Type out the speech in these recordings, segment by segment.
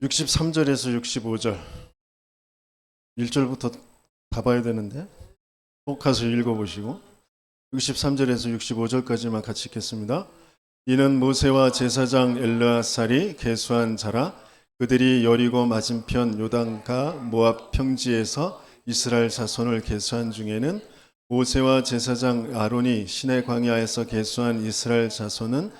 63절에서 65절 1절부터 다 봐야 되는데 꼭 가서 읽어보시고 63절에서 65절까지만 같이 읽겠습니다. 이는 모세와 제사장 엘르아살이 계수한 자라. 그들이 여리고 맞은편 요단가 모압 평지에서 이스라엘 자손을 계수한 중에는 모세와 제사장 아론이 시내 광야에서 계수한 이스라엘 자손은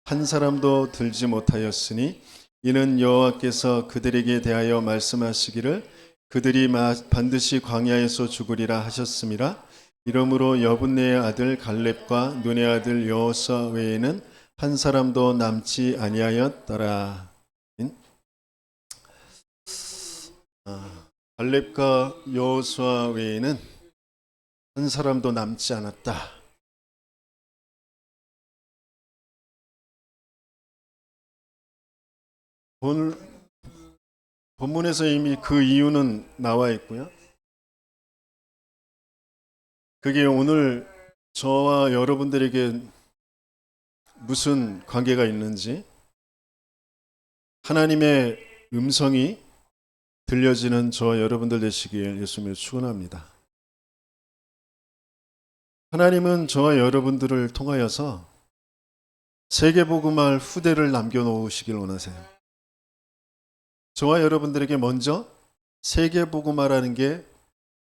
한 사람도 들지 못하였으니 이는 여호와께서 그들에게 대하여 말씀하시기를 그들이 반드시 광야에서 죽으리라 하셨음이라. 이러므로 여분네의 아들 갈렙과 눈의 아들 여호수아 외에는 한 사람도 남지 아니하였더라. 갈렙과 여호수아 외에는 한 사람도 남지 않았다. 본문에서 이미 그 이유는 나와 있고요. 그게 오늘 저와 여러분들에게 무슨 관계가 있는지, 하나님의 음성이 들려지는 저와 여러분들 되시길 예수님을 축원합니다. 하나님은 저와 여러분들을 통하여서 세계복음할 후대를 남겨놓으시길 원하세요. 저와 여러분들에게 먼저 세계복음화라는 게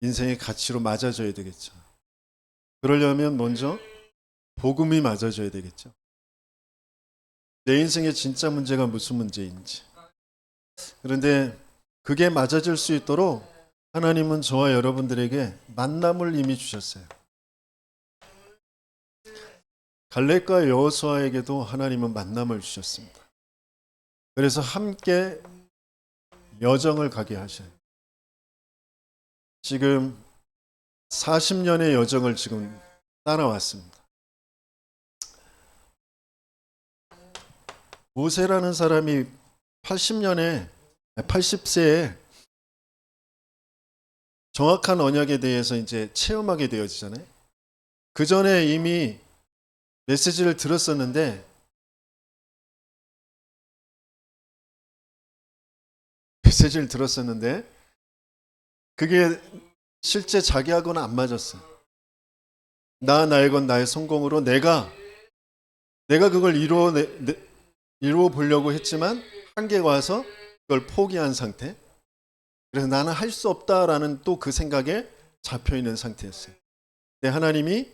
인생의 가치로 맞아져야 되겠죠. 그러려면 먼저 복음이 맞아져야 되겠죠. 내 인생의 진짜 문제가 무슨 문제인지. 그런데 그게 맞아질 수 있도록 하나님은 저와 여러분들에게 만남을 이미 주셨어요. 갈렙과 여호수아에게도 하나님은 만남을 주셨습니다. 그래서 함께 여정을 가게 하셔요. 지금 40년의 여정을 지금 따라왔습니다. 모세라는 사람이 80세에 정확한 언약에 대해서 이제 체험하게 되어지잖아요. 그 전에 이미 메시지를 들었었는데 그게 실제 자기하고는 안 맞았어요. 나의 건 나의 성공으로 내가 그걸 이루어 보려고 했지만 한계가 와서 그걸 포기한 상태. 그래서 나는 할 수 없다라는 또 그 생각에 잡혀 있는 상태였어요. 근데 하나님이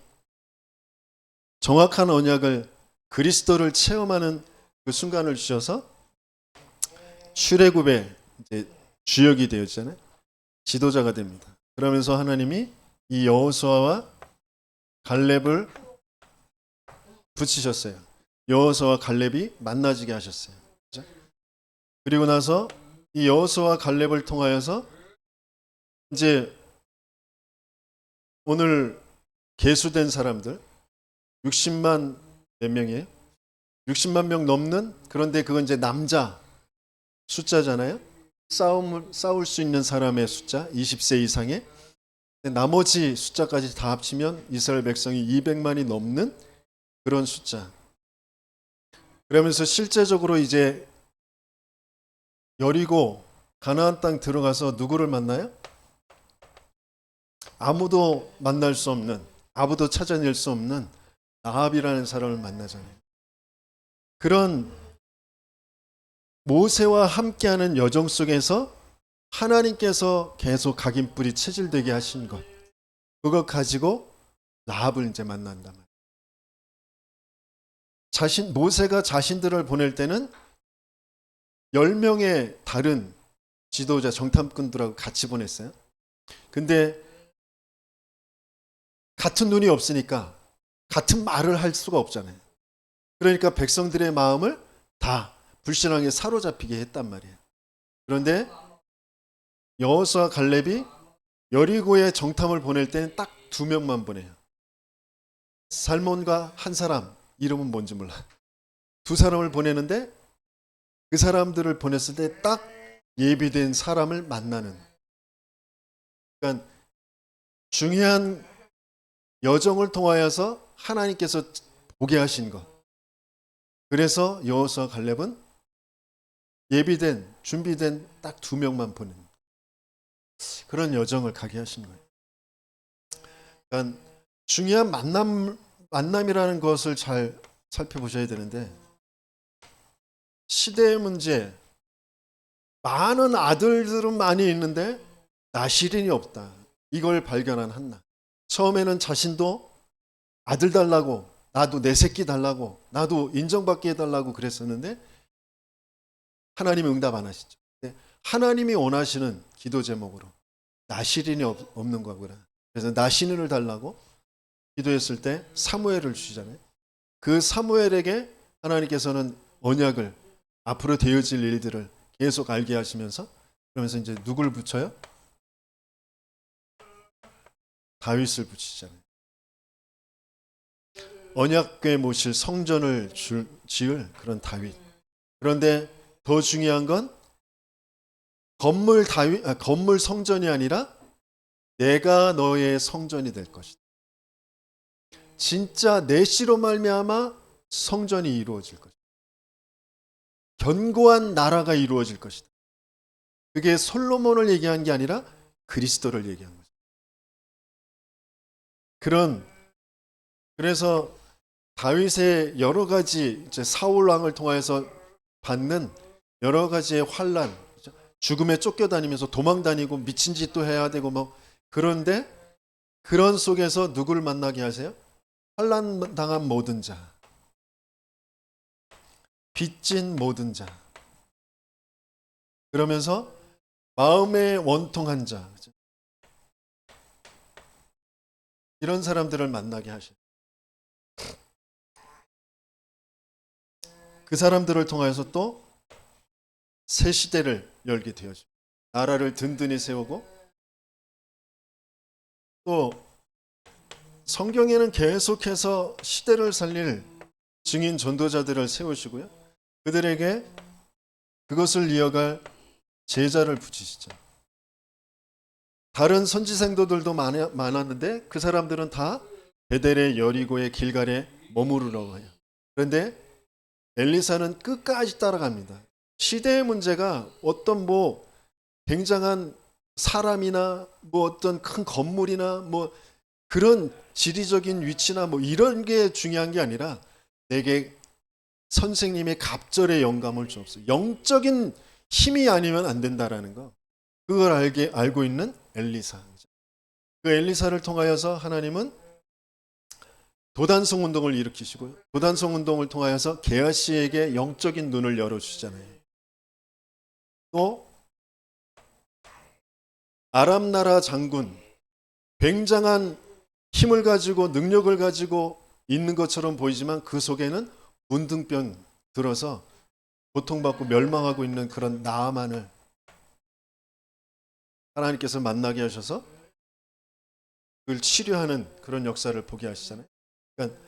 정확한 언약을 그리스도를 체험하는 그 순간을 주셔서 출애굽의 이제 주역이 되었잖아요. 지도자가 됩니다. 그러면서 하나님이 이 여호수아와 갈렙을 붙이셨어요. 여호수아와 갈렙이 만나지게 하셨어요. 그렇죠? 그리고 나서 이 여호수아와 갈렙을 통하여서 이제 오늘 계수된 사람들 60만 몇 명이에요? 60만 명 넘는, 그런데 그건 이제 남자 숫자잖아요. 싸울 수 있는 사람의 숫자 20세 이상의. 나머지 숫자까지 다 합치면 이스라엘 백성이 200만이 넘는 그런 숫자. 그러면서 실제적으로 이제 여리고 가나안 땅 들어가서 누구를 만나요? 아무도 만날 수 없는, 아무도 찾아낼 수 없는 라합이라는 사람을 만나잖아요. 그런 모세와 함께하는 여정 속에서 하나님께서 계속 각인뿌리 체질되게 하신 것, 그거 가지고 라합을 이제 만난단 말이에요. 모세가 자신들을 보낼 때는 10명의 다른 지도자, 정탐꾼들하고 같이 보냈어요. 근데 같은 눈이 없으니까 같은 말을 할 수가 없잖아요. 그러니까 백성들의 마음을 다 불신앙에 사로잡히게 했단 말이에요. 그런데 여호수아 갈렙이 여리고에 정탐을 보낼 때는 딱 2명만 보내요. 살몬과 한 사람, 이름은 뭔지 몰라. 2사람을 보내는데 그 사람들을 보냈을 때 딱 예비된 사람을 만나는. 그러니까 중요한 여정을 통하여서 하나님께서 보게 하신 것. 그래서 여호수아 갈렙은 예비된 준비된 딱 2명만 보낸 그런 여정을 가게 하신 거예요. 그러니까 중요한 만남이라는 것을 잘 살펴보셔야 되는데, 시대의 문제, 많은 아들들은 많이 있는데 나시린이 없다. 이걸 발견한 한나. 처음에는 자신도 아들 달라고, 나도 내 새끼 달라고, 나도 인정받게 해달라고 그랬었는데 하나님이 응답 안 하시죠. 하나님이 원하시는 기도 제목으로 나시린이 없는 거구나. 그래서 나시린을 달라고 기도했을 때 사무엘을 주시잖아요. 그 사무엘에게 하나님께서는 언약을, 앞으로 되어질 일들을 계속 알게 하시면서, 그러면서 이제 누굴 붙여요? 다윗을 붙이잖아요. 언약궤 모실 성전을 지을 그런 다윗. 그런데 더 중요한 건 건물 성전이 아니라 내가 너의 성전이 될 것이다. 진짜 내 씨로 말미암아 성전이 이루어질 것이다. 견고한 나라가 이루어질 것이다. 그게 솔로몬을 얘기한 게 아니라 그리스도를 얘기한 거죠. 그래서 다윗의 여러 가지 이제 사울 왕을 통해서 받는 여러 가지의 환난, 죽음에 쫓겨다니면서 도망 다니고 미친 짓도 해야 되고 뭐, 그런데 그런 속에서 누굴 만나게 하세요? 환난 당한 모든 자, 빚진 모든 자, 그러면서 마음에 원통한 자, 이런 사람들을 만나게 하셔요. 그 사람들을 통해서 또 새 시대를 열게 되어져. 나라를 든든히 세우고, 또 성경에는 계속해서 시대를 살릴 증인 전도자들을 세우시고요. 그들에게 그것을 이어갈 제자를 붙이시죠. 다른 선지 생도들도 많았는데 그 사람들은 다 베델의 여리고의 길갈에 머무르라고 해요. 그런데 엘리사는 끝까지 따라갑니다. 시대의 문제가 어떤 뭐 굉장한 사람이나 뭐 어떤 큰 건물이나 뭐 그런 지리적인 위치나 뭐 이런 게 중요한 게 아니라 내게 선생님의 갑절의 영감을 주옵소서. 영적인 힘이 아니면 안 된다라는 거. 그걸 알고 있는 엘리사. 그 엘리사를 통하여서 하나님은 도단성 운동을 일으키시고요. 도단성 운동을 통하여서 게하시에게 영적인 눈을 열어주시잖아요. 또 아람 나라 장군, 굉장한 힘을 가지고 능력을 가지고 있는 것처럼 보이지만 그 속에는 문둥병 들어서 고통받고 멸망하고 있는 그런 나아만을 하나님께서 만나게 하셔서 그걸 치료하는 그런 역사를 보게 하시잖아요. 그러니까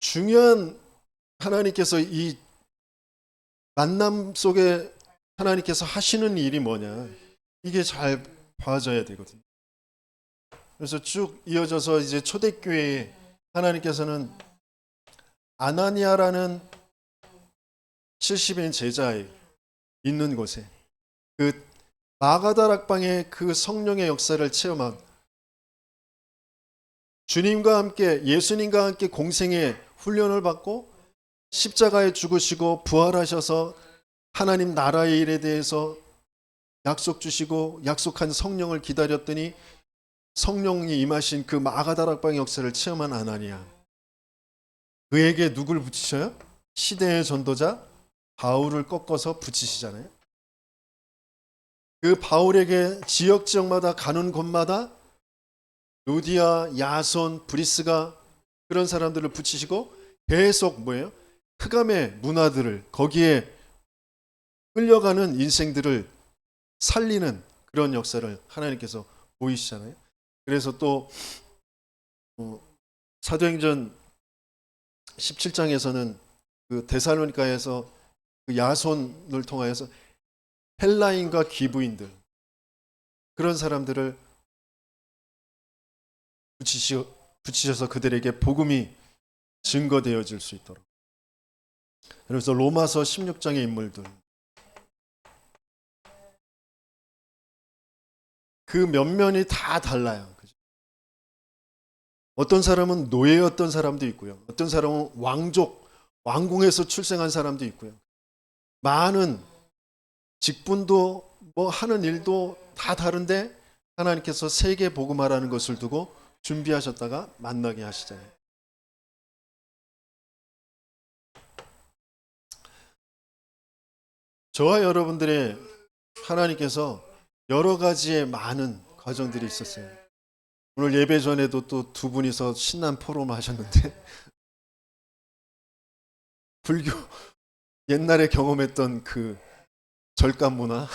중요한, 하나님께서 이 만남 속에 하나님께서 하시는 일이 뭐냐, 이게 잘 봐져야 되거든요. 그래서 쭉 이어져서 이제 초대교회에 하나님께서는 아나니아라는 70인 제자에 있는 곳에 그 마가다락방의 그 성령의 역사를 체험한, 주님과 함께, 예수님과 함께 공생의 훈련을 받고 십자가에 죽으시고 부활하셔서 하나님 나라의 일에 대해서 약속 주시고 약속한 성령을 기다렸더니 성령이 임하신 그 마가다락방의 역사를 체험한 아나니아, 그에게 누굴 붙이셔요? 시대의 전도자 바울을 꺾어서 붙이시잖아요. 그 바울에게 지역마다 가는 곳마다 루디아, 야손, 브리스가, 그런 사람들을 붙이시고 계속 뭐예요? 흑암의 문화들을, 거기에 끌려가는 인생들을 살리는 그런 역사를 하나님께서 보이시잖아요. 그래서 또 사도행전 17장에서는 그 데살로니가에서 그 야손을 통하여서 헬라인과 기브인들, 그런 사람들을 붙이셔서 그들에게 복음이 증거되어질 수 있도록. 그래서 로마서 16장의 인물들, 그 면면이 다 달라요. 그죠? 어떤 사람은 노예였던 사람도 있고요. 어떤 사람은 왕궁에서 출생한 사람도 있고요. 많은 직분도 뭐 하는 일도 다 다른데 하나님께서 세계 복음화라는 것을 두고 준비하셨다가 만나게 하시잖아요. 저와 여러분들의 하나님께서 여러 가지의 많은 과정들이 있었어요. 오늘 예배 전에도 또 두 분이서 신난 포럼 하셨는데 불교 옛날에 경험했던 그 절감 문화,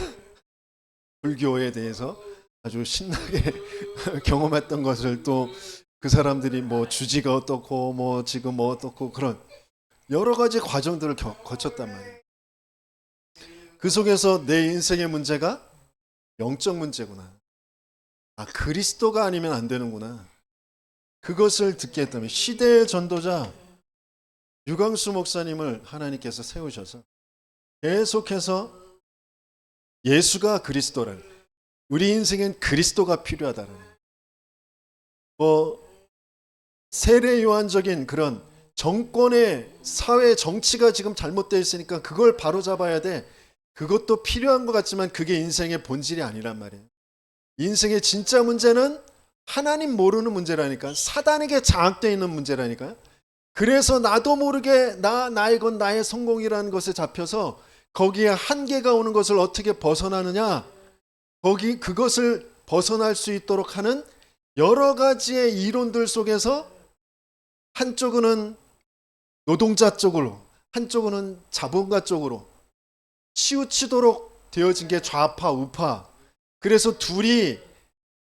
불교에 대해서 아주 신나게 경험했던 것을 또 그 사람들이 뭐 주지가 어떻고 뭐 지금 뭐 어떻고 그런 여러 가지 과정들을 거쳤단 말이에요. 그 속에서 내 인생의 문제가 영적 문제구나. 아, 그리스도가 아니면 안 되는구나. 그것을 듣게 했다면 시대의 전도자 유광수 목사님을 하나님께서 세우셔서 계속해서 예수가 그리스도라는, 우리 인생엔 그리스도가 필요하다는, 세례 요한적인 그런 정권의 사회 정치가 지금 잘못되어 있으니까 그걸 바로잡아야 돼. 그것도 필요한 것 같지만 그게 인생의 본질이 아니란 말이에요. 인생의 진짜 문제는 하나님 모르는 문제라니까, 사단에게 장악되어 있는 문제라니까요. 그래서 나도 모르게 나의 건 나의 성공이라는 것에 잡혀서 거기에 한계가 오는 것을 어떻게 벗어나느냐, 그것을 벗어날 수 있도록 하는 여러 가지의 이론들 속에서 한쪽은 노동자 쪽으로, 한쪽은 자본가 쪽으로 치우치도록 되어진 게 좌파 우파. 그래서 둘이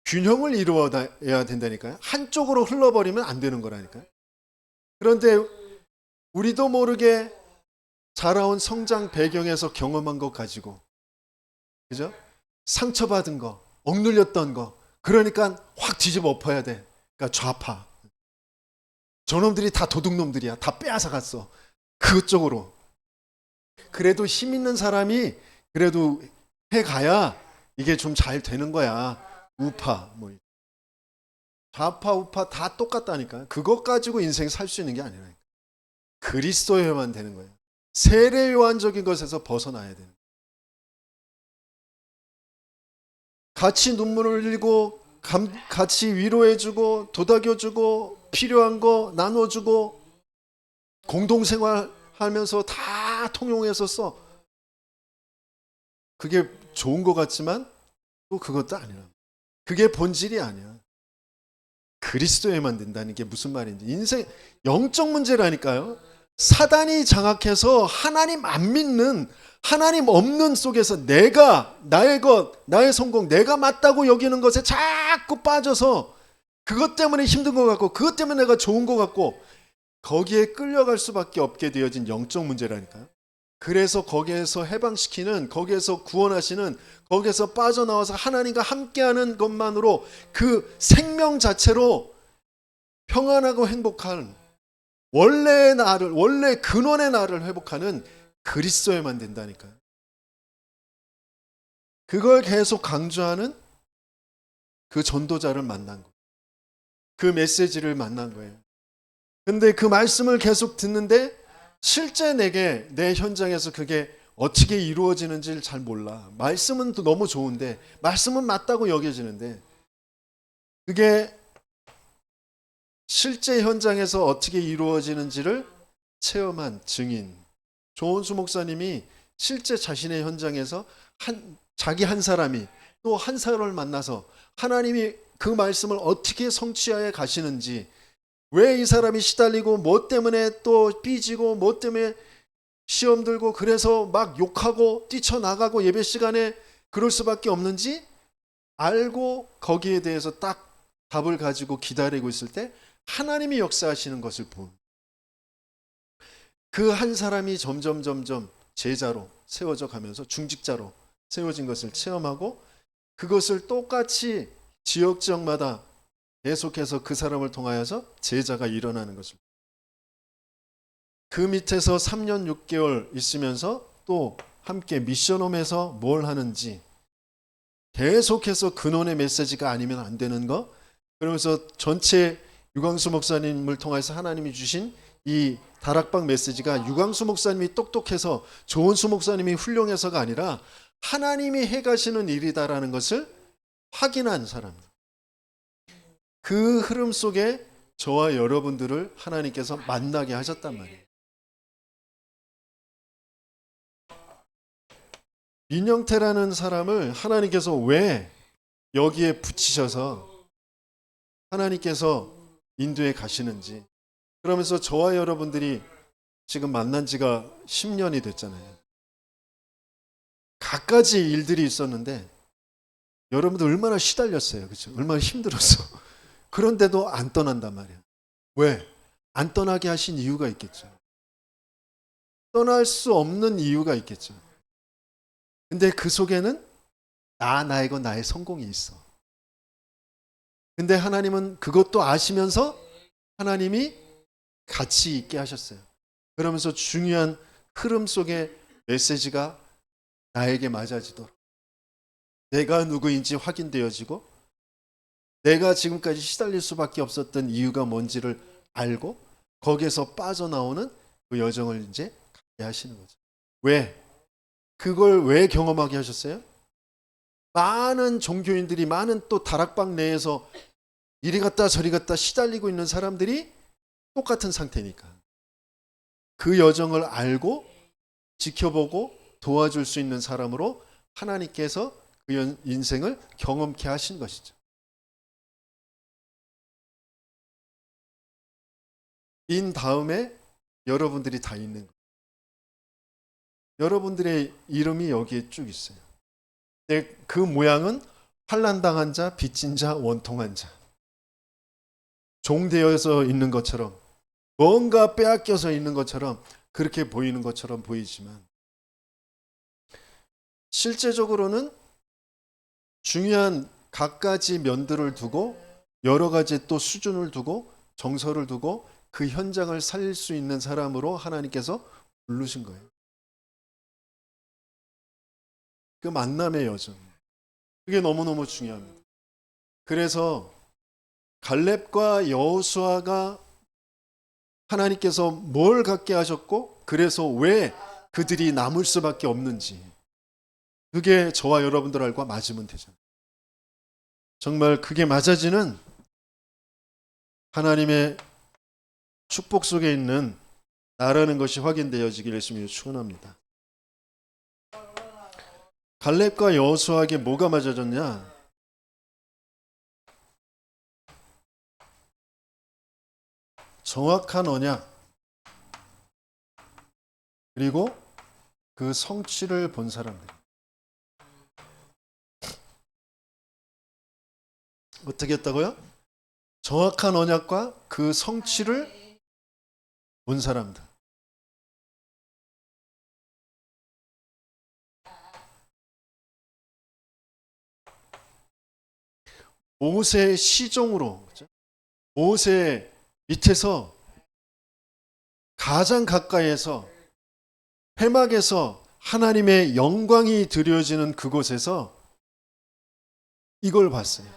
균형을 이루어야 된다니까요. 한쪽으로 흘러버리면 안 되는 거라니까요. 그런데 우리도 모르게 자라온 성장 배경에서 경험한 것 가지고, 그죠? 상처받은 거, 억눌렸던 거, 그러니까 확 뒤집어 엎어야 돼. 그러니까 좌파. 저놈들이 다 도둑놈들이야. 다 빼앗아 갔어. 그쪽으로. 그래도 힘 있는 사람이 그래도 해가야 이게 좀 잘 되는 거야. 우파, 뭐 좌파, 우파 다 똑같다니까. 그것 가지고 인생 살 수 있는 게 아니라 그리스도여만 되는 거예요. 세례 요한적인 것에서 벗어나야 되는 거예요. 같이 눈물을 흘리고 같이 위로해주고 도닥여주고 필요한 거 나눠주고 공동생활하면서 다 통용해서 써. 그게 좋은 것 같지만 또 그것도 아니야. 그게 본질이 아니야. 그리스도에만 된다는 게 무슨 말인지. 인생 영적 문제라니까요. 사단이 장악해서 하나님 안 믿는, 하나님 없는 속에서 나의 것, 나의 성공, 내가 맞다고 여기는 것에 자꾸 빠져서 그것 때문에 힘든 것 같고 그것 때문에 내가 좋은 것 같고 거기에 끌려갈 수밖에 없게 되어진 영적 문제라니까요. 그래서 거기에서 해방시키는, 거기에서 구원하시는, 거기에서 빠져나와서 하나님과 함께하는 것만으로 그 생명 자체로 평안하고 행복한 원래의 나를, 원래 근원의 나를 회복하는 그리스도에만 된다니까요. 그걸 계속 강조하는 그 전도자를 만난 거예요. 그 메시지를 만난 거예요. 근데 그 말씀을 계속 듣는데 실제 내 현장에서 그게 어떻게 이루어지는지를 잘 몰라. 말씀은 또 너무 좋은데, 말씀은 맞다고 여겨지는데 그게 실제 현장에서 어떻게 이루어지는지를 체험한 증인 조원수 목사님이 실제 자신의 현장에서 자기 한 사람이 또 한 사람을 만나서 하나님이 그 말씀을 어떻게 성취하여 가시는지, 왜 이 사람이 시달리고 뭐 때문에 또 삐지고 뭐 때문에 시험 들고 그래서 막 욕하고 뛰쳐나가고 예배 시간에 그럴 수밖에 없는지 알고 거기에 대해서 딱 답을 가지고 기다리고 있을 때 하나님이 역사하시는 것을 본 그 한 사람이 점점 제자로 세워져 가면서 중직자로 세워진 것을 체험하고 그것을 똑같이 지역마다 계속해서 그 사람을 통하여서 제자가 일어나는 것을, 그 밑에서 3년 6개월 있으면서 또 함께 미션홈에서 뭘 하는지 계속해서 근원의 메시지가 아니면 안 되는 거. 그러면서 전체 유광수 목사님을 통해서 하나님이 주신 이 다락방 메시지가 유광수 목사님이 똑똑해서 조은수 목사님이 훌륭해서가 아니라 하나님이 해가시는 일이다라는 것을 확인한 사람입니다. 그 흐름 속에 저와 여러분들을 하나님께서 만나게 하셨단 말이에요. 민영태라는 사람을 하나님께서 왜 여기에 붙이셔서 하나님께서 인도에 가시는지, 그러면서 저와 여러분들이 지금 만난 지가 10년이 됐잖아요. 갖가지 일들이 있었는데 여러분들 얼마나 시달렸어요. 그렇죠? 얼마나 힘들었어. 그런데도 안 떠난단 말이에요. 왜? 안 떠나게 하신 이유가 있겠죠. 떠날 수 없는 이유가 있겠죠. 근데 그 속에는 나이고 나의 성공이 있어. 근데 하나님은 그것도 아시면서 하나님이 같이 있게 하셨어요. 그러면서 중요한 흐름 속에 메시지가 나에게 맞아지도록, 내가 누구인지 확인되어지고, 내가 지금까지 시달릴 수밖에 없었던 이유가 뭔지를 알고 거기에서 빠져나오는 그 여정을 이제 가게 하시는 거죠. 왜? 그걸 왜 경험하게 하셨어요? 많은 종교인들이, 많은 또 다락방 내에서 이리 갔다 저리 갔다 시달리고 있는 사람들이 똑같은 상태니까 그 여정을 알고 지켜보고 도와줄 수 있는 사람으로 하나님께서 그 인생을 경험케 하신 것이죠. 인 다음에 여러분들이 다 있는 거예요. 여러분들의 이름이 여기에 쭉 있어요. 그 모양은 환난당한 자, 빚진 자, 원통한 자, 종되어서 있는 것처럼, 뭔가 빼앗겨서 있는 것처럼 그렇게 보이는 것처럼 보이지만 실제적으로는 중요한 갖가지 면들을 두고 여러 가지 또 수준을 두고 정서를 두고 그 현장을 살릴 수 있는 사람으로 하나님께서 부르신 거예요. 그 만남의 여정, 그게 너무너무 중요합니다. 그래서 갈렙과 여호수아가 하나님께서 뭘 갖게 하셨고, 그래서 왜 그들이 남을 수밖에 없는지, 그게 저와 여러분들과 맞으면 되잖아요. 정말 그게 맞아지는 하나님의 축복 속에 있는 나라는 것이 확인되어지기를 예수님으로 축원합니다. 갈렙과 여호수아에게 뭐가 맞아졌냐? 정확한 언약, 그리고 그 성취를 본 사람들. 어떻게 했다고요? 정확한 언약과 그 성취를 본 사람들. 모세의 시종으로, 모세 밑에서 가장 가까이에서 회막에서 하나님의 영광이 드려지는 그곳에서 이걸 봤어요.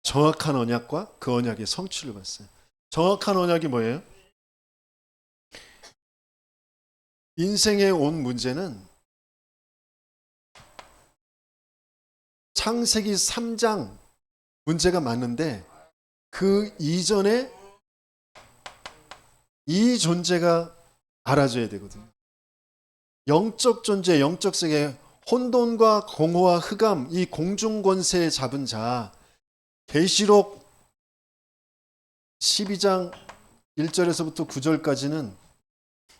정확한 언약과 그 언약의 성취를 봤어요. 정확한 언약이 뭐예요? 인생의 온 문제는 창세기 3장 문제가 많은데 그 이전에 이 존재가 알아져야 되거든요. 영적 존재, 영적 세계, 혼돈과 공허와 흑암, 이 공중권세 잡은 자, 계시록 12장 1절에서부터 9절까지는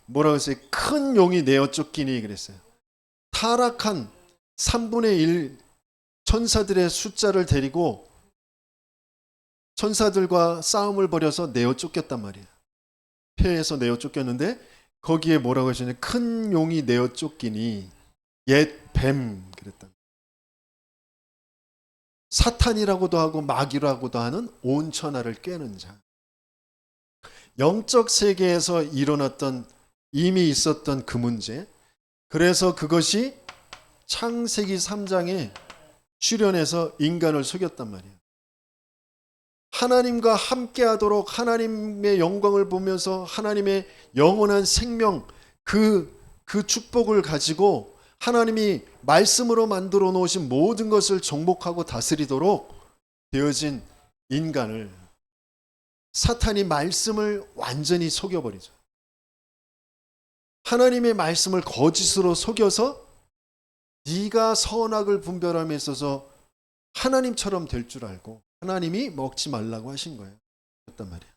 뭐라고 했어요? 큰 용이 내어 쫓기니 그랬어요. 타락한 3분의 1 천사들의 숫자를 데리고 천사들과 싸움을 벌여서 내어 쫓겼단 말이에요. 폐에서 내어 쫓겼는데 거기에 뭐라고 하시냐면 큰 용이 내어 쫓기니 옛 뱀 그랬다. 사탄이라고도 하고 마귀라고도 하는 온 천하를 꿰는 자. 영적 세계에서 일어났던 이미 있었던 그 문제. 그래서 그것이 창세기 3장에 출현해서 인간을 속였단 말이에요. 하나님과 함께하도록 하나님의 영광을 보면서 하나님의 영원한 생명 그 축복을 가지고 하나님이 말씀으로 만들어 놓으신 모든 것을 정복하고 다스리도록 되어진 인간을 사탄이 말씀을 완전히 속여버리죠. 하나님의 말씀을 거짓으로 속여서 네가 선악을 분별함에 있어서 하나님처럼 될 줄 알고 하나님이 먹지 말라고 하신 거예요. 그랬단 말이에요.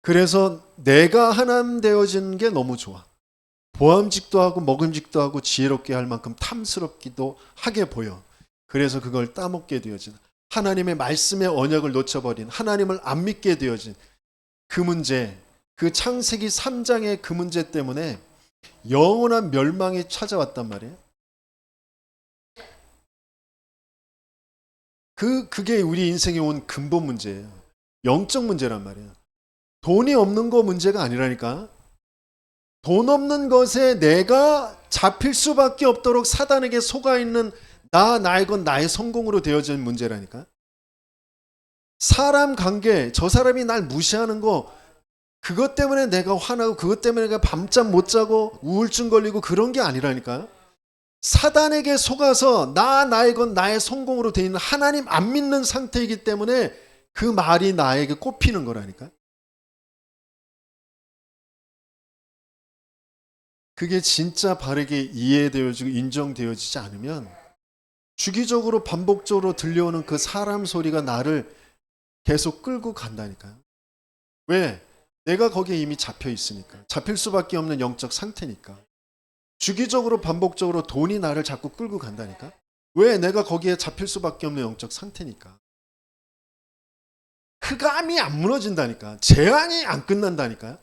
그래서 내가 하나님 되어지는 게 너무 좋아. 보암직도 하고 먹음직도 하고 지혜롭게 할 만큼 탐스럽기도 하게 보여. 그래서 그걸 따먹게 되어진, 하나님의 말씀의 언약을 놓쳐버린, 하나님을 안 믿게 되어진 그 문제, 그 창세기 3장의 그 문제 때문에 영원한 멸망이 찾아왔단 말이에요. 그게 우리 인생에 온 근본 문제예요. 영적 문제란 말이에요. 돈이 없는 거 문제가 아니라니까. 돈 없는 것에 내가 잡힐 수밖에 없도록 사단에게 속아 있는 나의 건 나의 성공으로 되어진 문제라니까. 사람 관계, 저 사람이 날 무시하는 거, 그것 때문에 내가 화나고 그것 때문에 내가 밤잠 못 자고 우울증 걸리고 그런 게 아니라니까요. 사단에게 속아서 나의 건 나의 성공으로 되어 있는 하나님 안 믿는 상태이기 때문에 그 말이 나에게 꼽히는 거라니까. 그게 진짜 바르게 이해되어지고 인정되어지지 않으면 주기적으로 반복적으로 들려오는 그 사람 소리가 나를 계속 끌고 간다니까요. 왜? 내가 거기에 이미 잡혀 있으니까. 잡힐 수밖에 없는 영적 상태니까. 주기적으로 반복적으로 돈이 나를 자꾸 끌고 간다니까. 왜? 내가 거기에 잡힐 수밖에 없는 영적 상태니까. 흑암이 안 무너진다니까. 재앙이 안 끝난다니까요.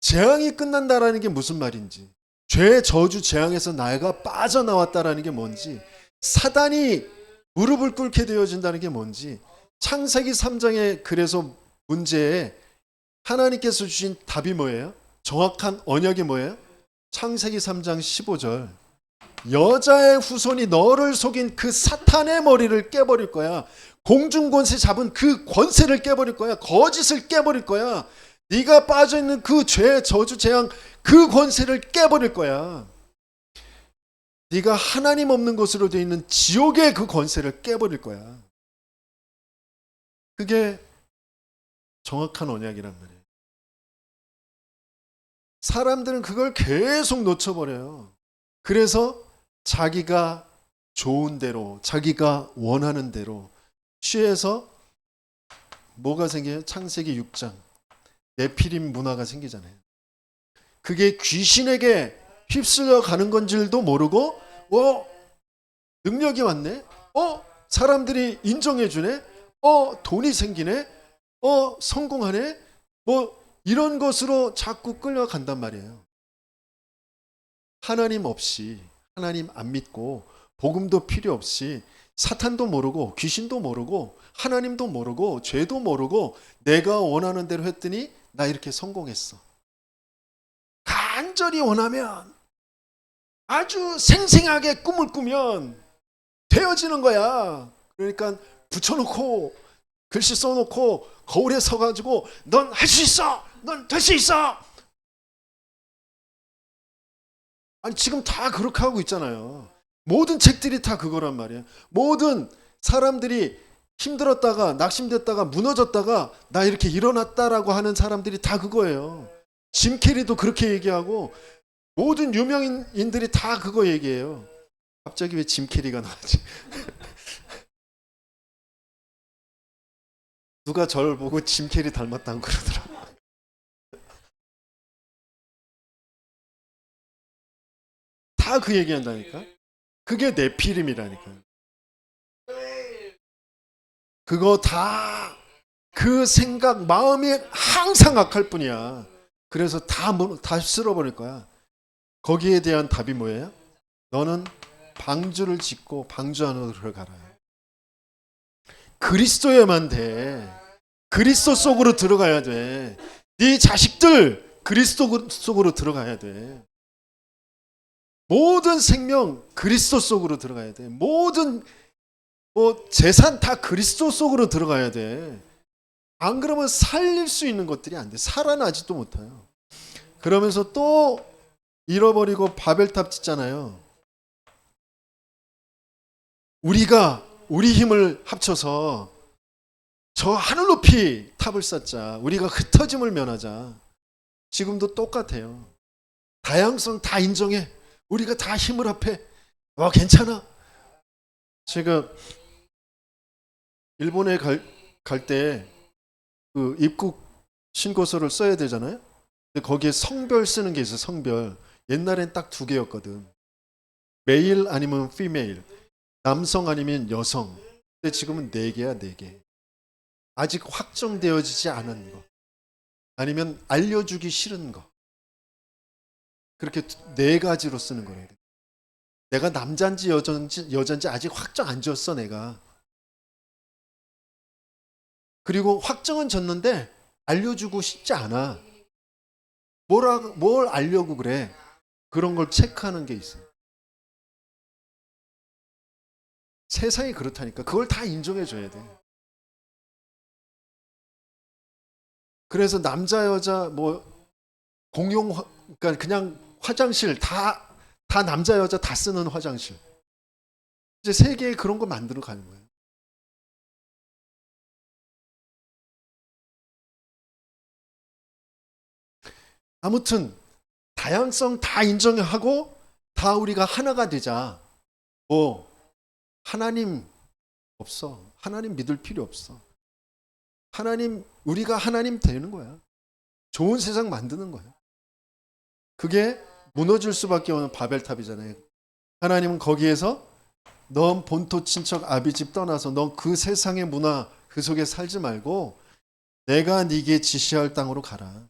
재앙이 끝난다라는 게 무슨 말인지, 죄, 저주, 재앙에서 나가 빠져나왔다라는 게 뭔지, 사단이 무릎을 꿇게 되어진다는 게 뭔지, 창세기 3장의 그래서 문제에 하나님께서 주신 답이 뭐예요? 정확한 언약이 뭐예요? 창세기 3장 15절. 여자의 후손이 너를 속인 그 사탄의 머리를 깨버릴 거야. 공중권세 잡은 그 권세를 깨버릴 거야. 거짓을 깨버릴 거야. 네가 빠져있는 그 죄, 저주, 재앙, 그 권세를 깨버릴 거야. 네가 하나님 없는 곳으로 되어 있는 지옥의 그 권세를 깨버릴 거야. 그게 정확한 언약이란 말이에요. 사람들은 그걸 계속 놓쳐버려요. 그래서 자기가 좋은 대로, 자기가 원하는 대로 취해서 뭐가 생겨요? 창세기 6장. 네피림 문화가 생기잖아요. 그게 귀신에게 휩쓸려 가는 건지도 모르고, 능력이 왔네? 사람들이 인정해 주네? 돈이 생기네? 성공하네? 이런 것으로 자꾸 끌려간단 말이에요. 하나님 없이, 하나님 안 믿고, 복음도 필요 없이, 사탄도 모르고, 귀신도 모르고, 하나님도 모르고, 죄도 모르고, 내가 원하는 대로 했더니 나 이렇게 성공했어. 간절히 원하면, 아주 생생하게 꿈을 꾸면 되어지는 거야. 그러니까 붙여놓고, 글씨 써놓고, 거울에 서가지고, 넌 할 수 있어! 넌 될 수 있어! 아니, 지금 다 그렇게 하고 있잖아요. 모든 책들이 다 그거란 말이에요. 모든 사람들이 힘들었다가, 낙심됐다가, 무너졌다가, 나 이렇게 일어났다라고 하는 사람들이 다 그거예요. 짐 캐리도 그렇게 얘기하고, 모든 유명인들이 다 그거 얘기해요. 갑자기 왜 짐 캐리가 나왔지? 누가 저를 보고 짐 캐리 닮았다고 그러더라고요. 다 그 얘기한다니까. 그게 네피림이라니까요. 그거 다 그 생각, 마음이 항상 악할 뿐이야. 그래서 다 쓸어버릴 거야. 거기에 대한 답이 뭐예요? 너는 방주를 짓고 방주 안으로 들어가라. 그리스도에만 돼. 그리스도 속으로 들어가야 돼. 네 자식들 그리스도 속으로 들어가야 돼. 모든 생명 그리스도 속으로 들어가야 돼. 모든 뭐 재산 다 그리스도 속으로 들어가야 돼. 안 그러면 살릴 수 있는 것들이 안 돼. 살아나지도 못해요. 그러면서 또 잃어버리고 바벨탑 짓잖아요. 우리가 우리 힘을 합쳐서 저 하늘 높이 탑을 쌓자. 우리가 흩어짐을 면하자. 지금도 똑같아요. 다양성 다 인정해. 우리가 다 힘을 합해. 괜찮아. 제가 일본에 갈 때 그 입국 신고서를 써야 되잖아요. 근데 거기에 성별 쓰는 게 있어요. 성별. 옛날엔 딱 2개였거든. 메일 아니면 피메일. 남성 아니면 여성. 근데 지금은 4개야, 4개. 아직 확정되어지지 않은 거. 아니면 알려주기 싫은 거. 그렇게 4가지로 쓰는 거예요. 내가 남자인지 여자인지 아직 확정 안 지었어, 내가. 그리고 확정은 졌는데 알려주고 싶지 않아. 뭘 알려고 그래. 그런 걸 체크하는 게 있어요. 세상이 그렇다니까. 그걸 다 인정해줘야 돼. 그래서 남자, 여자, 뭐, 그러니까 그냥 화장실 다 남자, 여자 다 쓰는 화장실. 이제 세계에 그런 거 만들어 가는 거예요. 아무튼 다양성 다 인정하고 다 우리가 하나가 되자. 뭐 하나님 없어. 하나님 믿을 필요 없어. 우리가 하나님 되는 거야. 좋은 세상 만드는 거야. 그게 무너질 수밖에 없는 바벨탑이잖아요. 하나님은 거기에서 넌 본토 친척 아비집 떠나서 넌 그 세상의 문화 그 속에 살지 말고 내가 네게 지시할 땅으로 가라.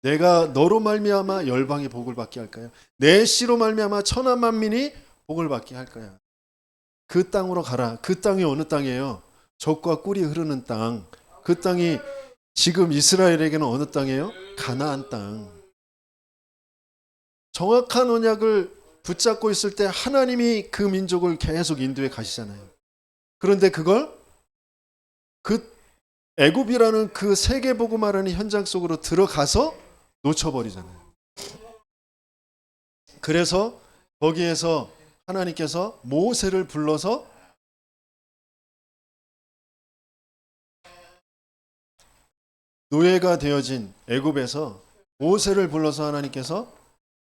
내가 너로 말미암아 열방이 복을 받게 할 거야. 내 씨로 말미암아 천하 만민이 복을 받게 할 거야. 그 땅으로 가라. 그 땅이 어느 땅이에요? 젖과 꿀이 흐르는 땅. 그 땅이 지금 이스라엘에게는 어느 땅이에요? 가나안 땅. 정확한 언약을 붙잡고 있을 때 하나님이 그 민족을 계속 인도해 가시잖아요. 그런데 그걸 그 애굽이라는 그 세계복음화라는 현장 속으로 들어가서 놓쳐버리잖아요. 그래서 거기에서 하나님께서 모세를 불러서 노예가 되어진 애굽에서 모세를 불러서 하나님께서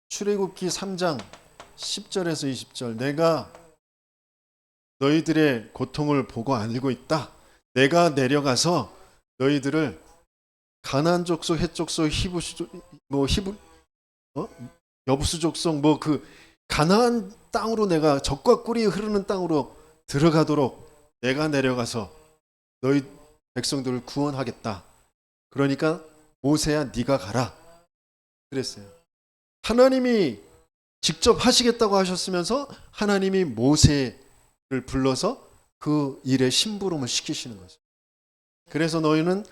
출애굽기 3장 10절에서 20절 내가 너희들의 고통을 보고 알고 있다. 내가 내려가서 너희들을 가나안 족속, 헷 족속, 여부수 족속 그 가나안 땅으로 내가 젖과 꿀이 흐르는 땅으로 들어가도록 내가 내려가서 너희 백성들을 구원하겠다. 그러니까 모세야 네가 가라. 그랬어요. 하나님이 직접 하시겠다고 하셨으면서 하나님이 모세를 불러서 그 일에 심부름을 시키시는 거죠. 그래서 너는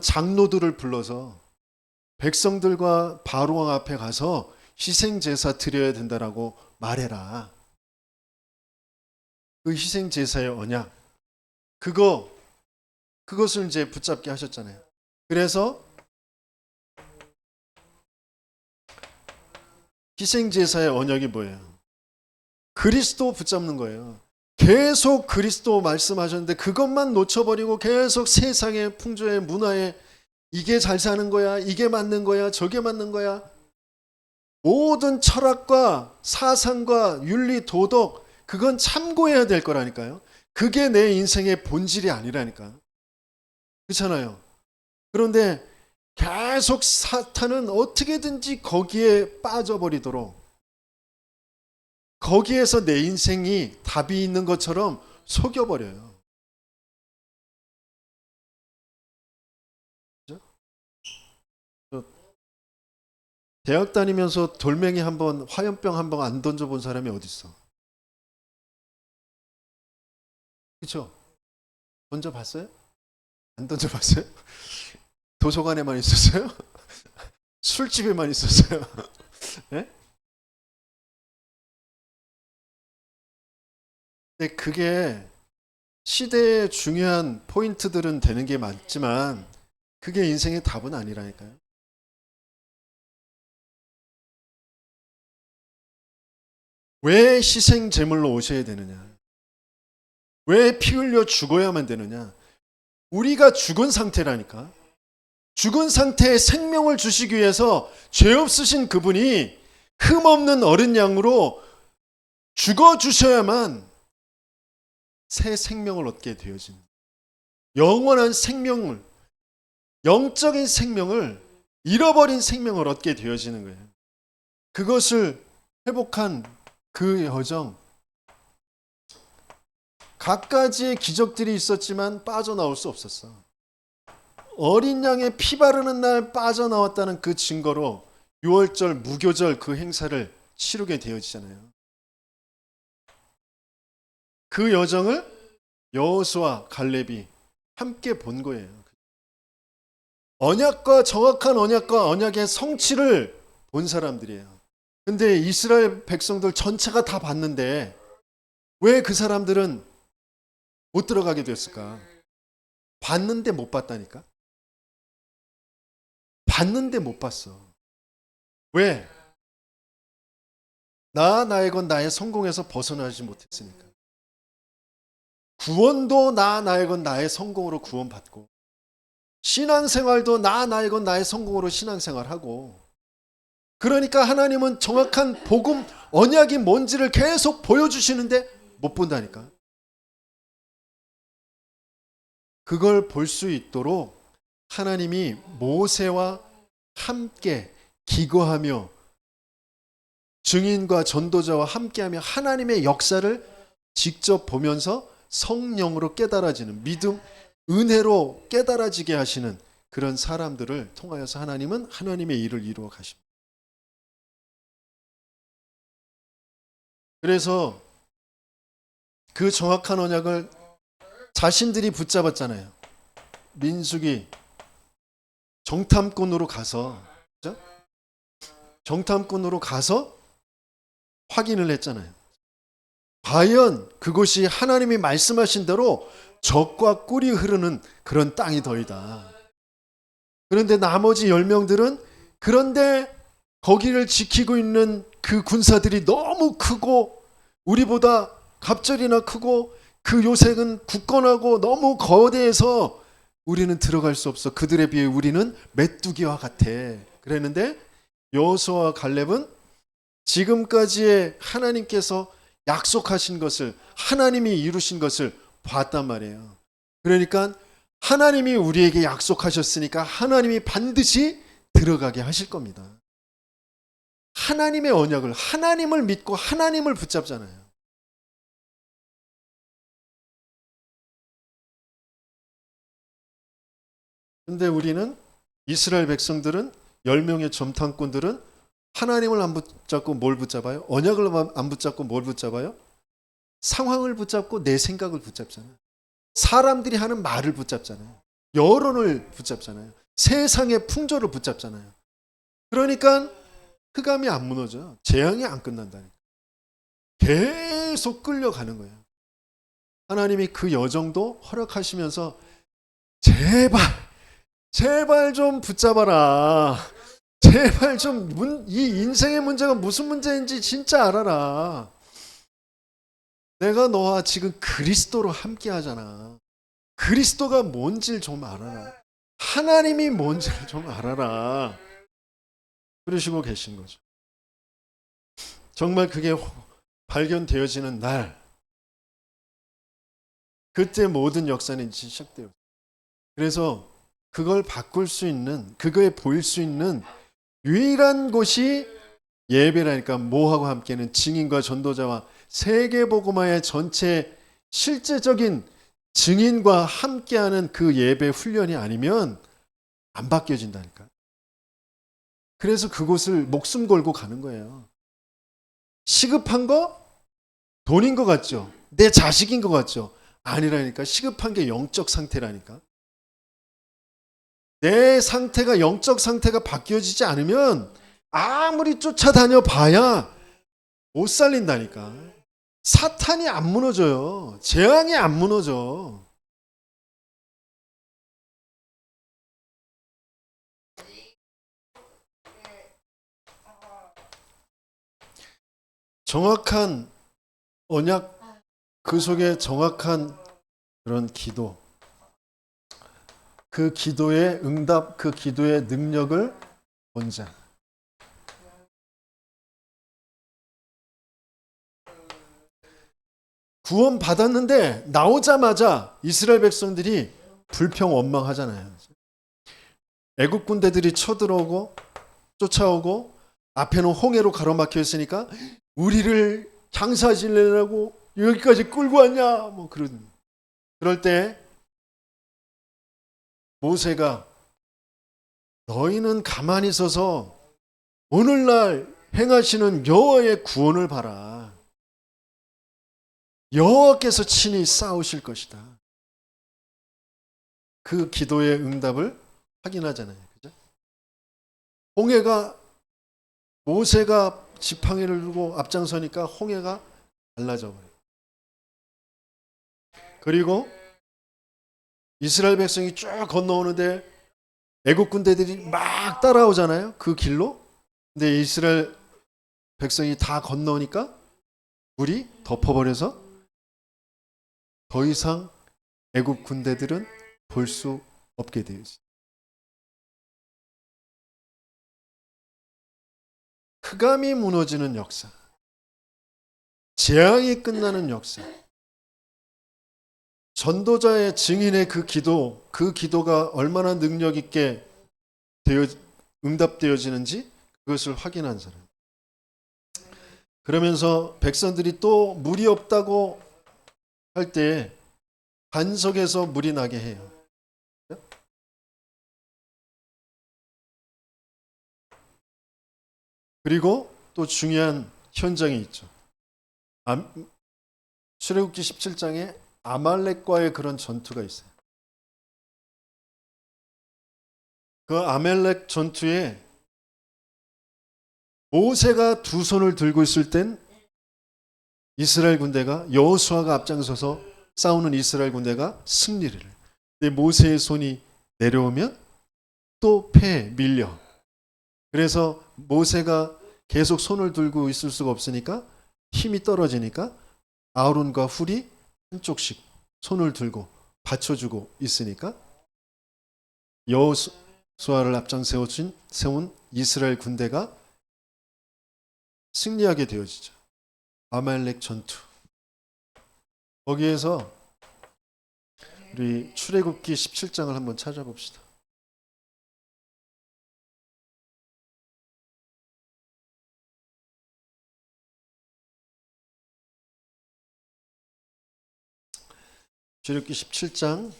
장로들을 불러서 백성들과 바로왕 앞에 가서 희생 제사 드려야 된다라고 말해라. 그 희생 제사의 언약 그것을 이제 붙잡게 하셨잖아요. 그래서 희생 제사의 언약이 뭐예요? 그리스도 붙잡는 거예요. 계속 그리스도 말씀하셨는데 그것만 놓쳐버리고 계속 세상의 풍조의 문화에 이게 잘 사는 거야, 이게 맞는 거야, 저게 맞는 거야. 모든 철학과 사상과 윤리, 도덕 그건 참고해야 될 거라니까요. 그게 내 인생의 본질이 아니라니까. 그렇잖아요. 그런데 계속 사탄은 어떻게든지 거기에 빠져버리도록 거기에서 내 인생이 답이 있는 것처럼 속여버려요. 대학 다니면서 돌멩이 한번 화염병 한번 안 던져본 사람이 어디 있어? 그렇죠? 던져봤어요? 안 던져봤어요? 도서관에만 있었어요? 술집에만 있었어요? 네? 근데 그게 시대의 중요한 포인트들은 되는 게 맞지만 그게 인생의 답은 아니라니까요. 왜 희생 제물로 오셔야 되느냐? 왜 피 흘려 죽어야만 되느냐? 우리가 죽은 상태라니까. 죽은 상태에 생명을 주시기 위해서 죄 없으신 그분이 흠없는 어린 양으로 죽어 주셔야만 새 생명을 얻게 되어진 영원한 생명을, 영적인 생명을, 잃어버린 생명을 얻게 되어지는 거예요. 그것을 회복한 그 여정, 갖가지의 기적들이 있었지만 빠져나올 수 없었어. 어린 양의 피 바르는 날 빠져나왔다는 그 증거로 6월절 무교절 그 행사를 치르게 되어지잖아요. 그 여정을 여호수아 갈렙이 함께 본 거예요. 언약과 정확한 언약과 언약의 성취를 본 사람들이에요. 근데 이스라엘 백성들 전체가 다 봤는데 왜 그 사람들은 못 들어가게 됐을까? 봤는데 못 봤다니까? 봤는데 못 봤어. 왜? 나의 건 나의 성공에서 벗어나지 못했으니까. 구원도 나의 건 나의 성공으로 구원받고, 신앙생활도 나의 건 나의 성공으로 신앙생활하고, 그러니까 하나님은 정확한 복음, 언약이 뭔지를 계속 보여주시는데 못 본다니까. 그걸 볼 수 있도록 하나님이 모세와 함께 기거하며 증인과 전도자와 함께하며 하나님의 역사를 직접 보면서 성령으로 깨달아지는 믿음, 은혜로 깨달아지게 하시는 그런 사람들을 통하여서 하나님은 하나님의 일을 이루어 가십니다. 그래서 그 정확한 언약을 자신들이 붙잡았잖아요. 민수기 정탐꾼으로 가서, 그렇죠? 정탐꾼으로 가서 확인을 했잖아요. 과연 그곳이 하나님이 말씀하신 대로 젖과 꿀이 흐르는 그런 땅이더이다. 그런데 나머지 10명들은 그런데 거기를 지키고 있는 그 군사들이 너무 크고 우리보다 갑절이나 크고 그 요색은 굳건하고 너무 거대해서 우리는 들어갈 수 없어. 그들에 비해 우리는 메뚜기와 같아. 그랬는데 여호수아와 갈렙은 지금까지의 하나님께서 약속하신 것을, 하나님이 이루신 것을 봤단 말이에요. 그러니까 하나님이 우리에게 약속하셨으니까 하나님이 반드시 들어가게 하실 겁니다. 하나님의 언약을, 하나님을 믿고 하나님을 붙잡잖아요. 근데 우리는, 이스라엘 백성들은, 10명의 점탐꾼들은 하나님을 안 붙잡고 뭘 붙잡아요? 언약을 안 붙잡고 뭘 붙잡아요? 상황을 붙잡고 내 생각을 붙잡잖아요. 사람들이 하는 말을 붙잡잖아요. 여론을 붙잡잖아요. 세상의 풍조를 붙잡잖아요. 그러니까 흑암이 안 무너져요. 재앙이 안 끝난다니까. 계속 끌려가는 거예요. 하나님이 그 여정도 허락하시면서 제발 좀 붙잡아라. 제발 좀 이 인생의 문제가 무슨 문제인지 진짜 알아라. 내가 너와 지금 그리스도로 함께 하잖아. 그리스도가 뭔지를 좀 알아라. 하나님이 뭔지를 좀 알아라. 그러시고 계신 거죠. 정말 그게 발견되어지는 날, 그때 모든 역사는 시작돼요. 그래서 그걸 바꿀 수 있는, 그거에 보일 수 있는 유일한 곳이 예배라니까. 뭐하고 함께는 증인과 전도자와 세계복음화의 전체 실제적인 증인과 함께하는 그 예배 훈련이 아니면 안 바뀌어진다니까. 그래서 그곳을 목숨 걸고 가는 거예요. 시급한 거 돈인 것 같죠? 내 자식인 것 같죠? 아니라니까. 시급한 게 영적 상태라니까. 내 상태가, 영적 상태가 바뀌어지지 않으면 아무리 쫓아다녀 봐야 못 살린다니까. 사탄이 안 무너져요. 재앙이 안 무너져. 정확한 언약, 그 속에 정확한 그런 기도, 그 기도의 응답, 그 기도의 능력을 본 자. 구원 받았는데 나오자마자 이스라엘 백성들이 불평 원망하잖아요. 애국 군대들이 쳐들어오고 쫓아오고 앞에는 홍해로 가로막혀 있으니까 우리를 장사지내라고 여기까지 끌고 왔냐, 뭐 그럴 때 모세가 너희는 가만히 서서 오늘날 행하시는 여호와의 구원을 봐라. 여호와께서 친히 싸우실 것이다. 그 기도의 응답을 확인하잖아요. 그죠? 홍해가 모세가 지팡이를 들고 앞장서니까 홍해가 갈라져 버려요. 그리고 이스라엘 백성이 쭉 건너오는데 애국 군대들이 막 따라오잖아요. 그 길로. 근데 이스라엘 백성이 다 건너오니까 물이 덮어버려서 더 이상 애국 군대들은 볼 수 없게 되어 있어요. 흑암이 무너지는 역사, 재앙이 끝나는 역사, 전도자의 증인의 그 기도가 얼마나 능력 있게 응답되어지는지 그것을 확인한 사람. 그러면서 백성들이 또 물이 없다고 할 때 반석에서 물이 나게 해요. 그리고 또 중요한 현장이 있죠. 출애굽기 17장에 아말렉과의 그런 전투가 있어요. 그 아말렉 전투에 모세가 두 손을 들고 있을 땐 이스라엘 군대가 여호수아가 앞장서서 싸우는 이스라엘 군대가 승리를 해요. 근데 모세의 손이 내려오면 또 패에 밀려. 그래서 모세가 계속 손을 들고 있을 수가 없으니까 힘이 떨어지니까 아론과 훌이 한쪽씩 손을 들고 받쳐주고 있으니까 여호수아를 앞장 세운 이스라엘 군대가 승리하게 되어지죠. 아말렉 전투. 거기에서 우리 출애굽기 17장을 한번 찾아봅시다. 출애굽기 17장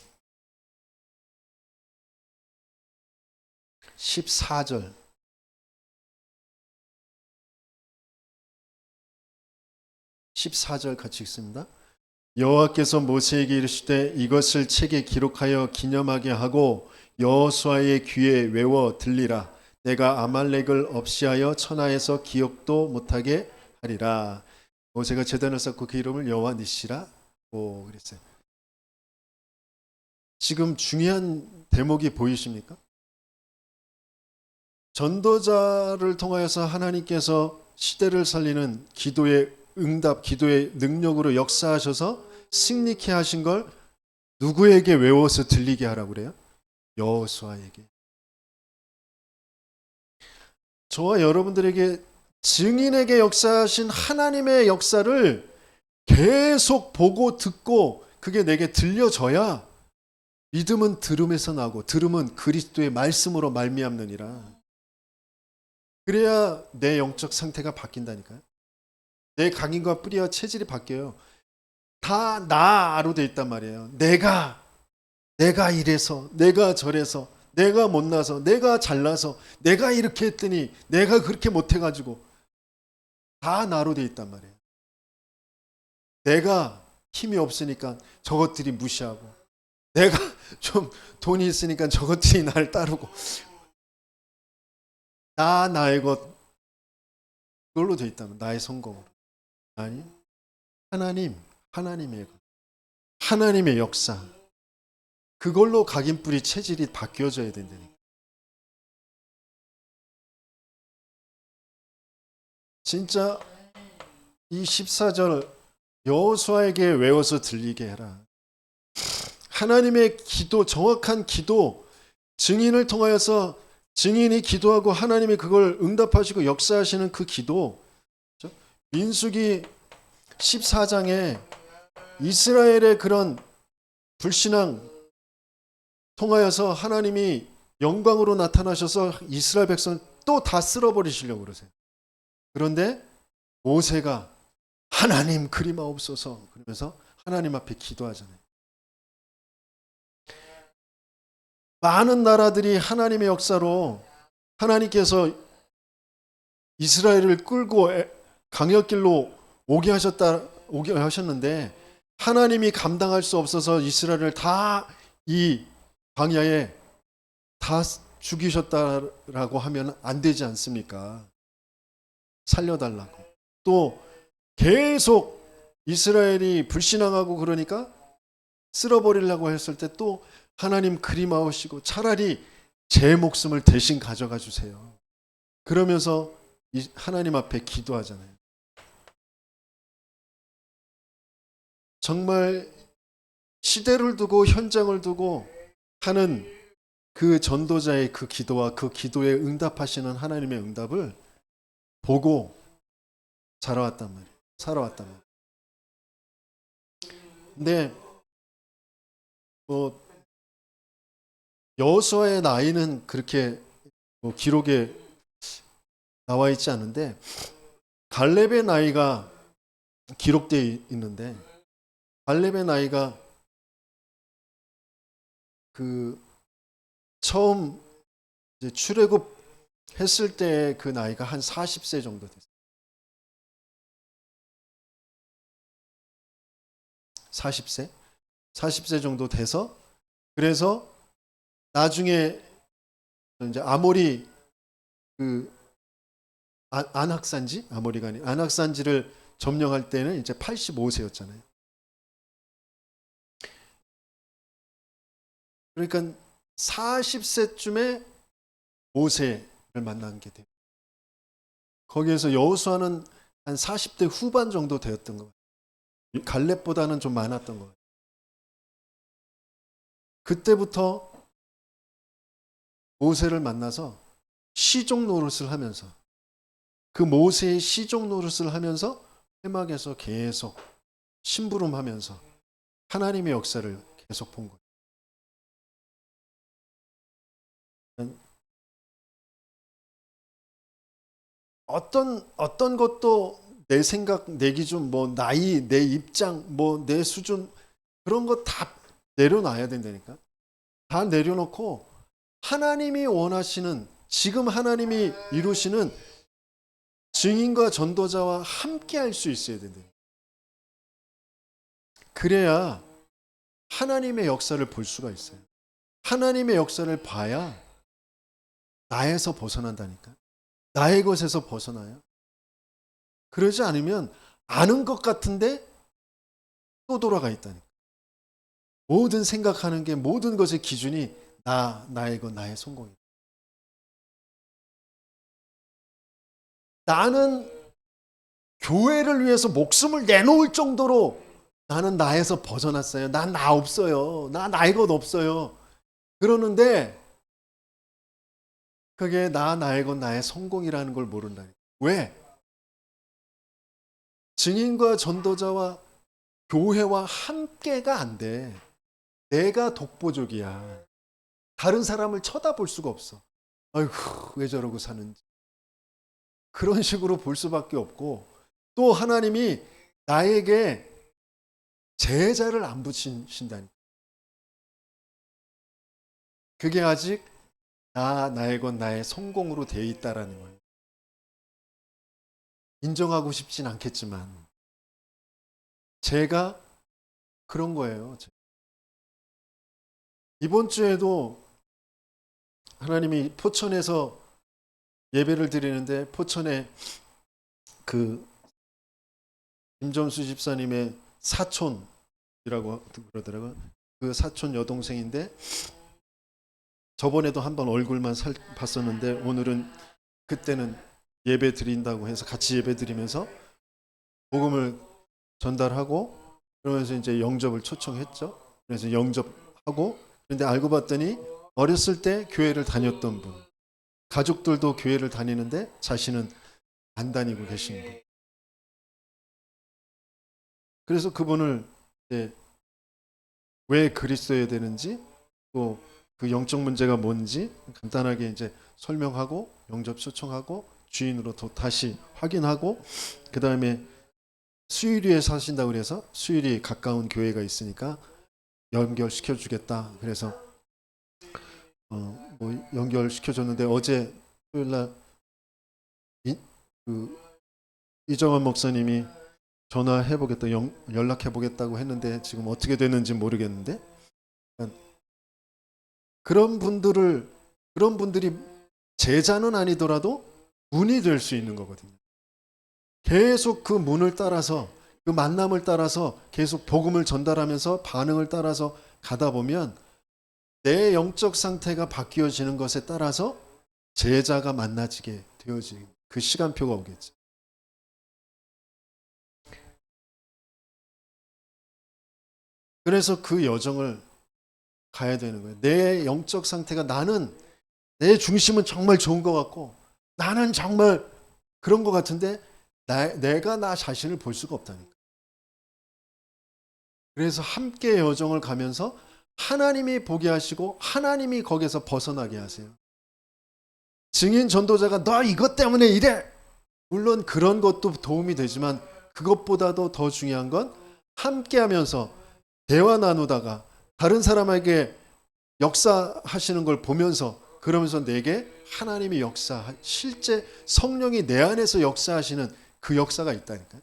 14절. 14절 같이 읽습니다. 여호와께서 모세에게 이르시되 이것을 책에 기록하여 기념하게 하고 여호수아의 귀에 외워 들리라. 내가 아말렉을 없이하여 천하에서 기억도 못하게 하리라. 모세가 제단을 쌓고 그 이름을 여호와 니시라고 그랬어요. 지금 중요한 대목이 보이십니까? 전도자를 통하여서 하나님께서 시대를 살리는 기도의 응답, 기도의 능력으로 역사하셔서 승리케 하신 걸 누구에게 외워서 들리게 하라고 그래요? 여호수아에게. 저와 여러분들에게 증인에게 역사하신 하나님의 역사를 계속 보고 듣고 그게 내게 들려져야 믿음은 들음에서 나고 들음은 그리스도의 말씀으로 말미암느니라. 그래야 내 영적 상태가 바뀐다니까요. 내 각인과 뿌리와 체질이 바뀌어요. 다 나로 돼 있단 말이에요. 내가 이래서, 내가 저래서, 내가 못나서, 내가 잘나서, 내가 이렇게 했더니 내가 그렇게 못해가지고 다 나로 돼 있단 말이에요. 내가 힘이 없으니까 저것들이 무시하고, 내가 좀 돈이 있으니까 저것들이 날 따르고, 나의 것 그걸로 돼 있다면 나의 성공으로. 아니, 하나님의 역사, 그걸로 각인뿌리 체질이 바뀌어져야 된다니까. 진짜 이 14절 여호수아에게 외워서 들리게 해라. 하나님의 기도, 정확한 기도, 증인을 통하여서 증인이 기도하고 하나님이 그걸 응답하시고 역사하시는 그 기도. 민수기 14장에 이스라엘의 그런 불신앙 통하여서 하나님이 영광으로 나타나셔서 이스라엘 백성 또 다 쓸어버리시려고 그러세요. 그런데 모세가 하나님 그리마옵소서 그러면서 하나님 앞에 기도하잖아요. 많은 나라들이 하나님의 역사로 하나님께서 이스라엘을 끌고 강역길로 오게 하셨는데 하나님이 감당할 수 없어서 이스라엘을 다 이 광야에 다 죽이셨다라고 하면 안 되지 않습니까? 살려달라고. 또 계속 이스라엘이 불신앙하고 그러니까 쓸어버리려고 했을 때 또 하나님 그리마오시고 차라리 제 목숨을 대신 가져가 주세요. 그러면서 하나님 앞에 기도하잖아요. 정말 시대를 두고 현장을 두고 하는 그 전도자의 그 기도와 그 기도에 응답하시는 하나님의 응답을 보고 살아왔단 말이에요. 근데 여호수아의 나이는 그렇게 기록에 나와 있지 않은데 갈렙의 나이가 기록되어 있는데 갈렙의 나이가 그 처음 이제 출애굽 했을 때 그 나이가 한 40세 정도 됐어요. 40세 정도 돼서 그래서 나중에 이제 아모리 그 안악산지 아모리가 아니 안악산지를 점령할 때는 이제 85세였잖아요. 그러니까 40세쯤에 모세를 만난 게 돼요. 거기에서 여호수아는 한 40대 후반 정도 되었던 것 같아요. 갈렙보다는 좀 많았던 것 같아요. 그때부터 모세를 만나서 시종 노릇을 하면서 그 모세의 시종 노릇을 하면서 회막에서 계속 심부름하면서 하나님의 역사를 계속 본 거예요. 어떤 것도 내 생각, 내 기준, 나이, 내 입장, 내 수준 그런 거 다 내려놔야 된다니까. 다 내려놓고 하나님이 원하시는 지금 하나님이 이루시는 증인과 전도자와 함께 할 수 있어야 된다. 그래야 하나님의 역사를 볼 수가 있어요. 하나님의 역사를 봐야 나에서 벗어난다니까. 나의 것에서 벗어나요. 그러지 않으면 아는 것 같은데 또 돌아가 있다니까. 모든 생각하는 게 모든 것의 기준이 나의 것, 나의 성공이다. 나는 교회를 위해서 목숨을 내놓을 정도로 나는 나에서 벗어났어요. 난 나 없어요. 나의 것 없어요. 그러는데 그게 나의 것, 나의 성공이라는 걸 모른다니까. 왜? 증인과 전도자와 교회와 함께가 안 돼. 내가 독보적이야. 다른 사람을 쳐다볼 수가 없어. 아이고, 왜 저러고 사는지. 그런 식으로 볼 수밖에 없고 또 하나님이 나에게 제자를 안 붙이신다니. 그게 아직 나의 것, 나의 성공으로 되어 있다라는 거예요. 인정하고 싶진 않겠지만 제가 그런 거예요. 이번 주에도 하나님이 포천에서 예배를 드리는데 포천에 그 김점수 집사님의 사촌이라고 그러더라고요. 그 사촌 여동생인데 저번에도 한번 얼굴만 봤었는데 오늘은 그때는 예배 드린다고 해서 같이 예배 드리면서 복음을 전달하고 그러면서 이제 영접을 초청했죠. 그래서 영접하고 그런데 알고 봤더니 어렸을 때 교회를 다녔던 분, 가족들도 교회를 다니는데 자신은 안 다니고 계신 분. 그래서 그분을 이제 왜 그리스도여야 되는지 또 그 영적 문제가 뭔지 간단하게 이제 설명하고 영접 초청하고 주인으로 또 다시 확인하고 그 다음에 수유리에 사신다고 그래서 수유리 가까운 교회가 있으니까 연결시켜 주겠다. 그래서 뭐 연결시켜 줬는데 어제 토요일 날 이정환 목사님이 전화해 보겠다, 연락해 보겠다고 했는데 지금 어떻게 되는지 모르겠는데 그런 분들이 제자는 아니더라도 문이 될 수 있는 거거든요. 계속 그 문을 따라서 그 만남을 따라서 계속 복음을 전달하면서 반응을 따라서 가다 보면 내 영적 상태가 바뀌어지는 것에 따라서 제자가 만나지게 되어지는 그 시간표가 오겠죠. 그래서 그 여정을 가야 되는 거예요. 내 영적 상태가 나는 내 중심은 정말 좋은 것 같고 나는 정말 그런 것 같은데 내가 나 자신을 볼 수가 없다니까. 그래서 함께 여정을 가면서 하나님이 보게 하시고 하나님이 거기서 벗어나게 하세요. 증인 전도자가 너 이것 때문에 이래. 물론 그런 것도 도움이 되지만 그것보다도 더 중요한 건 함께 하면서 대화 나누다가 다른 사람에게 역사하시는 걸 보면서 그러면서 내게 하나님이 실제 성령이 내 안에서 역사하시는 그 역사가 있다니까요.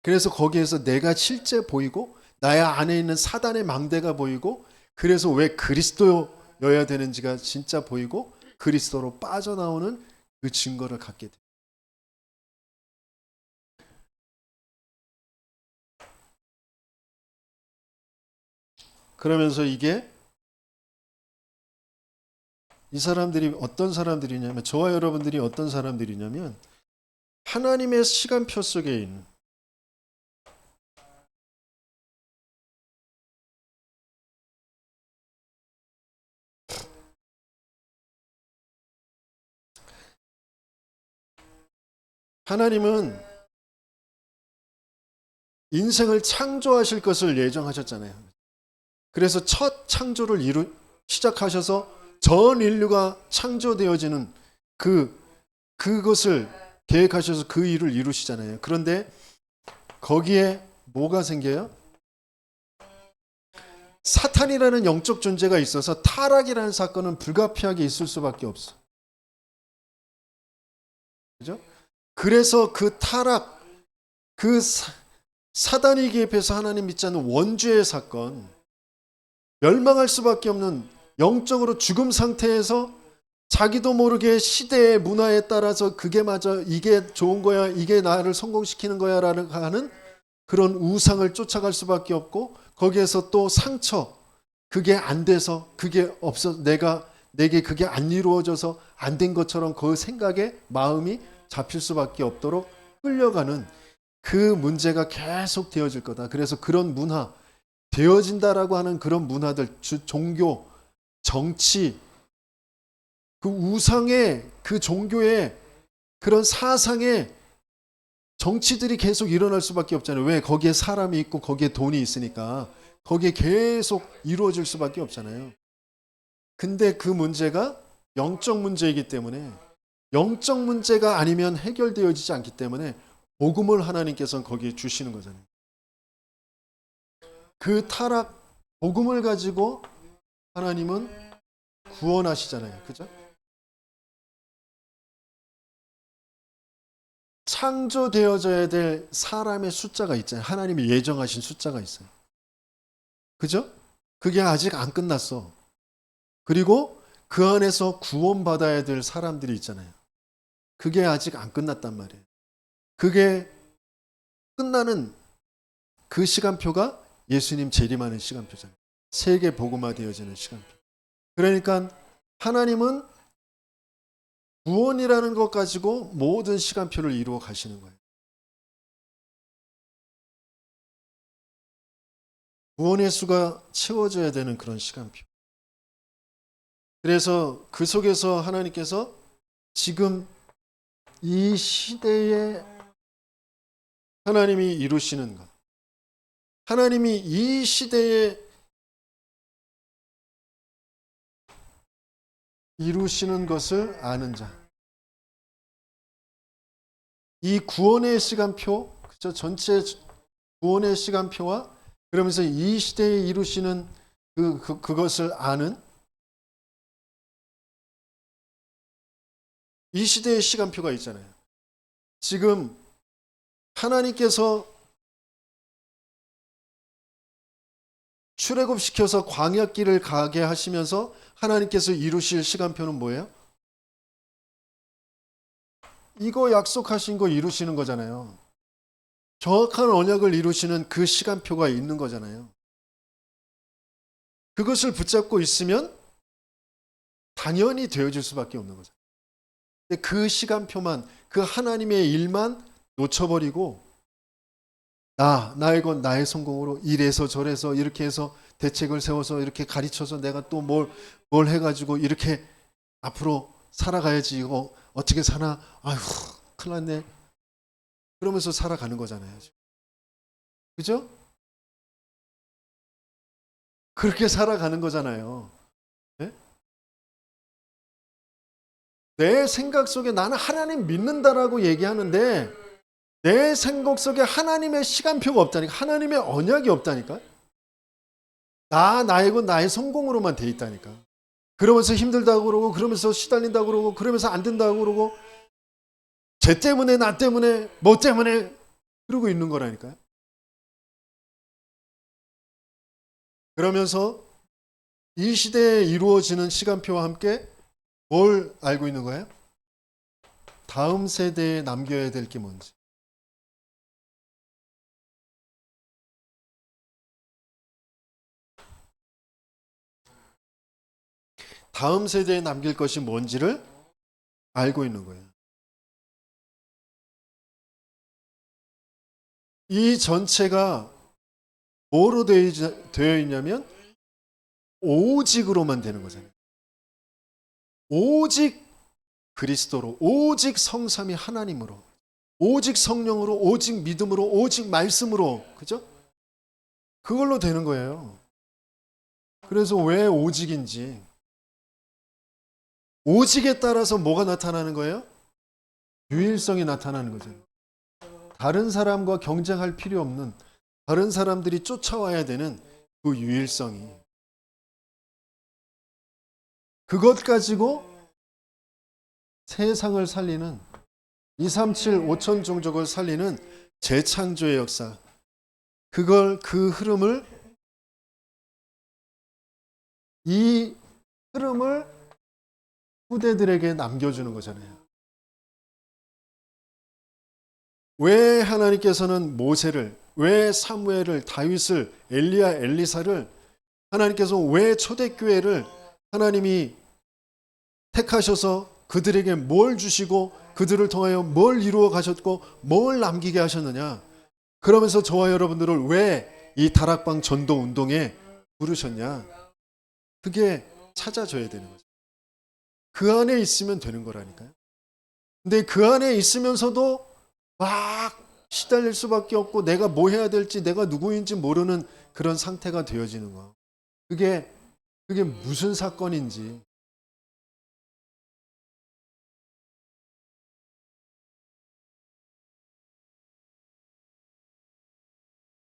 그래서 거기에서 내가 실제 보이고 나의 안에 있는 사단의 망대가 보이고 그래서 왜 그리스도여야 되는지가 진짜 보이고 그리스도로 빠져나오는 그 증거를 갖게 돼요. 그러면서 이게 이 사람들이 어떤 사람들이냐면 저와 여러분들이 어떤 사람들이냐면 하나님의 시간표 속에 있는 하나님은 인생을 창조하실 것을 예정하셨잖아요. 그래서 첫 창조를 시작하셔서 전 인류가 창조되어지는 그것을 계획하셔서 그 일을 이루시잖아요. 그런데 거기에 뭐가 생겨요? 사탄이라는 영적 존재가 있어서 타락이라는 사건은 불가피하게 있을 수밖에 없어. 그죠? 그래서 그 타락, 그 사단이 개입해서 하나님 믿지 않는 원죄의 사건, 멸망할 수밖에 없는 영적으로 죽음 상태에서 자기도 모르게 시대의 문화에 따라서 그게 맞아, 이게 좋은 거야, 이게 나를 성공시키는 거야 라는 하는 그런 우상을 쫓아갈 수밖에 없고 거기에서 또 상처, 그게 안 돼서 그게 없어 내게 그게 안 이루어져서 안 된 것처럼 그 생각에 마음이 잡힐 수밖에 없도록 끌려가는 그 문제가 계속 되어질 거다. 그래서 그런 문화, 되어진다라고 하는 그런 문화들, 종교, 정치, 그 우상의 그 종교의 그런 사상의 정치들이 계속 일어날 수밖에 없잖아요. 왜? 거기에 사람이 있고 거기에 돈이 있으니까 거기에 계속 이루어질 수밖에 없잖아요. 근데 그 문제가 영적 문제이기 때문에 영적 문제가 아니면 해결되어지지 않기 때문에 복음을 하나님께서는 거기에 주시는 거잖아요. 그 타락 복음을 가지고 하나님은 구원하시잖아요. 그죠? 창조되어져야 될 사람의 숫자가 있잖아요. 하나님이 예정하신 숫자가 있어요. 그죠? 그게 아직 안 끝났어. 그리고 그 안에서 구원받아야 될 사람들이 있잖아요. 그게 아직 안 끝났단 말이에요. 그게 끝나는 그 시간표가 예수님 재림하는 시간표잖아요. 세계 복음화되어지는 시간표. 그러니까 하나님은 구원이라는 것 가지고 모든 시간표를 이루어 가시는 거예요. 구원의 수가 채워져야 되는 그런 시간표. 그래서 그 속에서 하나님께서 지금 이 시대에 하나님이 이루시는 것, 하나님이 이 시대에 이루시는 것을 아는 자, 이 구원의 시간표, 그죠? 전체 구원의 시간표와 그러면서 이 시대에 이루시는 그것을 아는 이 시대의 시간표가 있잖아요. 지금 하나님께서 출애굽시켜서 광야길을 가게 하시면서 하나님께서 이루실 시간표는 뭐예요? 이거 약속하신 거 이루시는 거잖아요. 정확한 언약을 이루시는 그 시간표가 있는 거잖아요. 그것을 붙잡고 있으면 당연히 되어질 수밖에 없는 거죠. 근데 그 시간표만, 그 하나님의 일만 놓쳐버리고 나의 것, 나의 성공으로 이래서 저래서 이렇게 해서 대책을 세워서 이렇게 가르쳐서 내가 또 뭘 해가지고 이렇게 앞으로 살아가야지. 이거 어떻게 사나? 아휴, 큰일 났네. 그러면서 살아가는 거잖아요. 그죠? 그렇게 살아가는 거잖아요. 네? 내 생각 속에 나는 하나님 믿는다라고 얘기하는데 내 생각 속에 하나님의 시간표가 없다니까. 하나님의 언약이 없다니까. 나의 것, 나의 성공으로만 돼 있다니까. 그러면서 힘들다고 그러고 그러면서 시달린다고 그러고 그러면서 안 된다고 그러고 쟤 때문에 나 때문에 뭐 때문에 그러고 있는 거라니까요. 그러면서 이 시대에 이루어지는 시간표와 함께 뭘 알고 있는 거예요? 다음 세대에 남겨야 될 게 뭔지. 다음 세대에 남길 것이 뭔지를 알고 있는 거예요. 이 전체가 뭐로 되어 있냐면 오직으로만 되는 거잖아요. 오직 그리스도로, 오직 성삼위 하나님으로, 오직 성령으로, 오직 믿음으로, 오직 말씀으로, 그죠? 그걸로 되는 거예요. 그래서 왜 오직인지, 오직에 따라서 뭐가 나타나는 거예요? 유일성이 나타나는 거죠. 다른 사람과 경쟁할 필요 없는, 다른 사람들이 쫓아와야 되는 그 유일성이, 그것 가지고 세상을 살리는 237 5천 종족을 살리는 재창조의 역사, 그 흐름을, 이 흐름을 후대들에게 남겨주는 거잖아요. 왜 하나님께서는 모세를, 왜 사무엘을, 다윗을, 엘리야, 엘리사를, 하나님께서 왜 초대교회를 하나님이 택하셔서 그들에게 뭘 주시고 그들을 통하여 뭘 이루어 가셨고 뭘 남기게 하셨느냐? 그러면서 저와 여러분들을 왜 이 다락방 전도 운동에 부르셨냐? 그게 찾아져야 되는 거죠. 그 안에 있으면 되는 거라니까요. 근데 그 안에 있으면서도 막 시달릴 수밖에 없고 내가 뭐 해야 될지, 내가 누구인지 모르는 그런 상태가 되어지는 거. 그게 무슨 사건인지.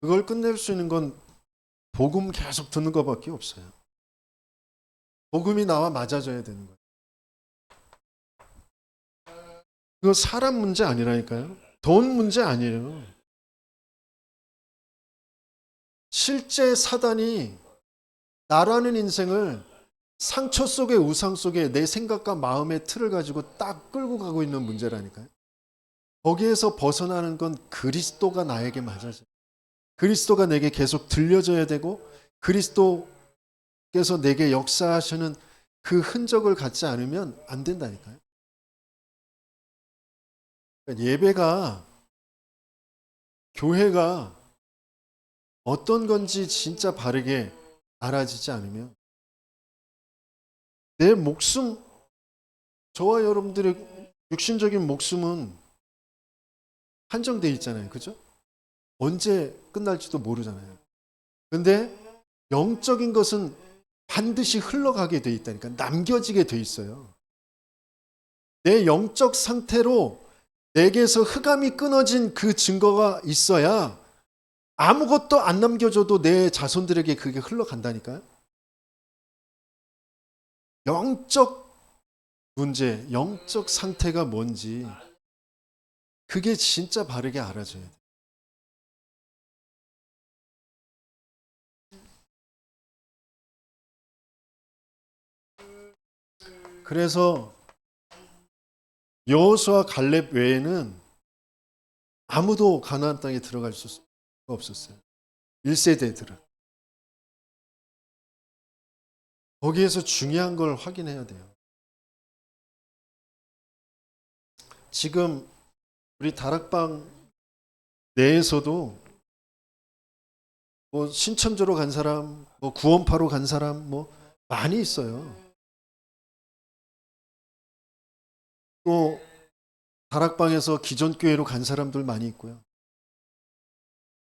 그걸 끝낼 수 있는 건 복음 계속 듣는 것밖에 없어요. 복음이 나와 맞아져야 되는 거예요. 그거 사람 문제 아니라니까요. 돈 문제 아니에요. 실제 사단이 나라는 인생을 상처 속의 우상 속에 내 생각과 마음의 틀을 가지고 딱 끌고 가고 있는 문제라니까요. 거기에서 벗어나는 건 그리스도가 나에게 맞아져. 그리스도가 내게 계속 들려져야 되고 그리스도께서 내게 역사하시는 그 흔적을 갖지 않으면 안 된다니까요. 그러니까 예배가, 교회가 어떤 건지 진짜 바르게 알아지지 않으면 내 목숨, 저와 여러분들의 육신적인 목숨은 한정돼 있잖아요. 그죠? 언제 끝날지도 모르잖아요. 근데 영적인 것은 반드시 흘러가게 돼 있다니까. 남겨지게 돼 있어요. 내 영적 상태로 내게서 흑암이 끊어진 그 증거가 있어야 아무것도 안 남겨줘도 내 자손들에게 그게 흘러간다니까요. 영적 문제, 영적 상태가 뭔지 그게 진짜 바르게 알아져야 돼요. 그래서 여호수아 갈렙 외에는 아무도 가나안 땅에 들어갈 수가 없었어요. 1세대들은. 거기에서 중요한 걸 확인해야 돼요. 지금 우리 다락방 내에서도 뭐 신천지로 간 사람, 뭐 구원파로 간 사람 뭐 많이 있어요. 또 다락방에서 기존교회로 간 사람들 많이 있고요.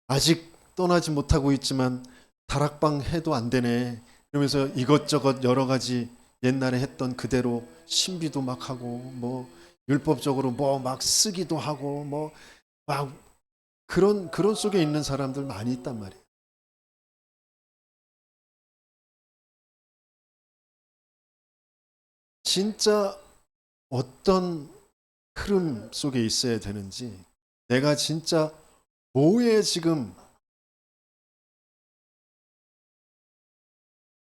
아직 떠나지 못하고 있지만 다락방 해도 안 되네. 그러면서 이것저것 여러 가지 옛날에 했던 그대로 신비도 막 하고 뭐 율법적으로 뭐 막 쓰기도 하고 뭐 막 그런 속에 있는 사람들 많이 있단 말이에요. 진짜 어떤 흐름 속에 있어야 되는지, 내가 진짜 뭐에 지금,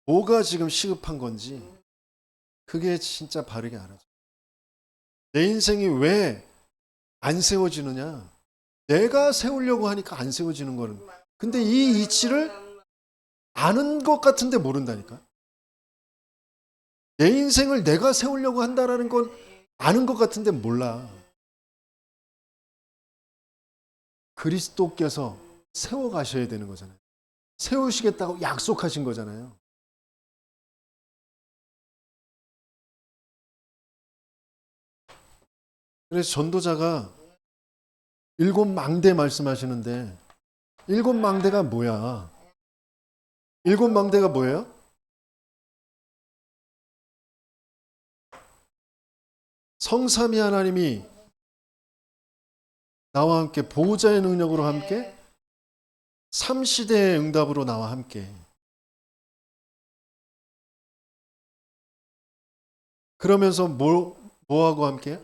뭐가 지금 시급한 건지 그게 진짜 바르게 알아져. 내 인생이 왜 안 세워지느냐? 내가 세우려고 하니까 안 세워지는 거는. 근데 이 이치를 아는 것 같은데 모른다니까. 내 인생을 내가 세우려고 한다라는 건 아는 것 같은데 몰라. 그리스도께서 세워가셔야 되는 거잖아요. 세우시겠다고 약속하신 거잖아요. 그래서 전도자가 7망대 말씀하시는데 7망대가 뭐야? 7망대가 뭐예요? 성삼위 하나님이 나와 함께 보호자의 능력으로 함께 3시대의 응답으로 나와 함께. 그러면서 뭐하고 함께?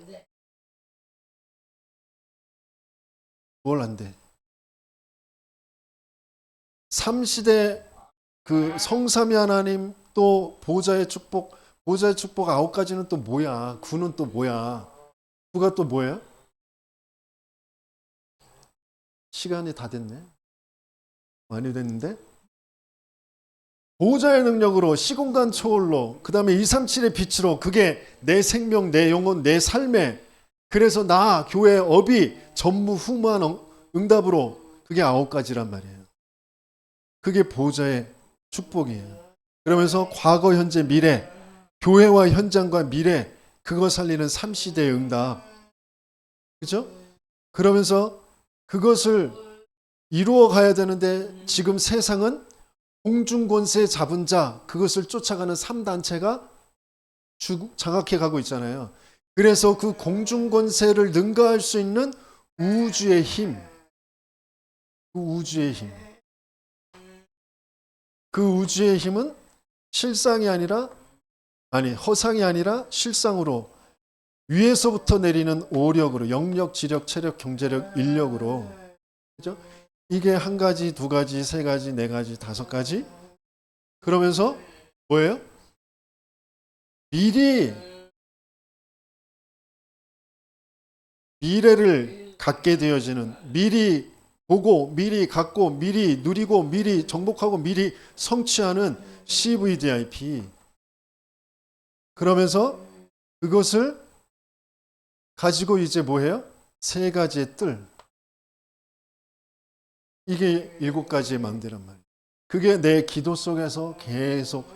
뭘 안 돼? 3시대 그 성삼위 하나님 또 보호자의 축복 9가지는 또 뭐야? 9는 또 뭐야? 9가 또 뭐예요? 시간이 다 됐네. 많이 됐는데? 보호자의 능력으로 시공간 초월로 그 다음에 237의 빛으로 그게 내 생명, 내 영혼, 내 삶에 그래서 나 교회 업이 전무후무한 응답으로 그게 9가지란 말이에요. 그게 보호자의 축복이에요. 그러면서 과거, 현재, 미래 교회와 현장과 미래 그거 살리는 3시대의 응답. 그죠? 그러면서 그것을 이루어 가야 되는데 지금 세상은 공중권세 잡은 자 그것을 쫓아가는 3단체가 장악해 가고 있잖아요. 그래서 그 공중권세를 능가할 수 있는 우주의 힘, 그 우주의 힘, 그 우주의 힘은 허상이 아니라 실상으로 위에서부터 내리는 오력으로 영력, 지력, 체력, 경제력, 인력으로 그죠? 이게 1가지, 2가지, 3가지, 4가지, 5가지 그러면서 뭐예요? 미리 미래를 갖게 되어지는, 미리 보고 미리 갖고 미리 누리고 미리 정복하고 미리 성취하는 CVDIP. 그러면서 그것을 가지고 이제 뭐해요? 세 가지의 뜰. 이게 7가지의 망대란 말이에요. 그게 내 기도 속에서 계속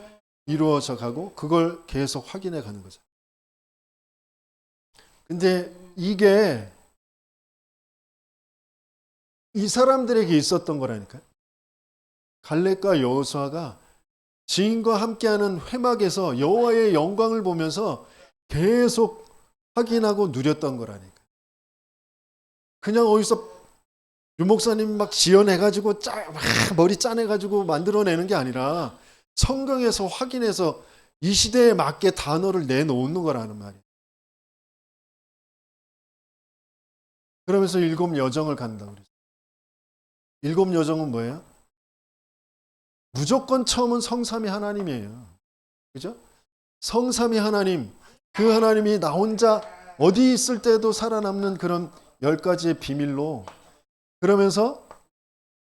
이루어져 가고 그걸 계속 확인해 가는 거죠. 근데 이게 이 사람들에게 있었던 거라니까요. 갈렙과 여호수아가 증인과 함께하는 회막에서 여호와의 영광을 보면서 계속 확인하고 누렸던 거라니까. 그냥 어디서 유목사님 막 지어내가지고 막 머리 짜내가지고 만들어내는 게 아니라 성경에서 확인해서 이 시대에 맞게 단어를 내놓는 거라는 말이에요. 그러면서 7 여정을 간다고 그랬어요. 7 여정은 뭐예요? 무조건 처음은 성삼위 하나님이에요. 그죠? 성삼위 하나님, 그 하나님이 나 혼자 어디 있을 때도 살아남는 그런 10가지의 비밀로, 그러면서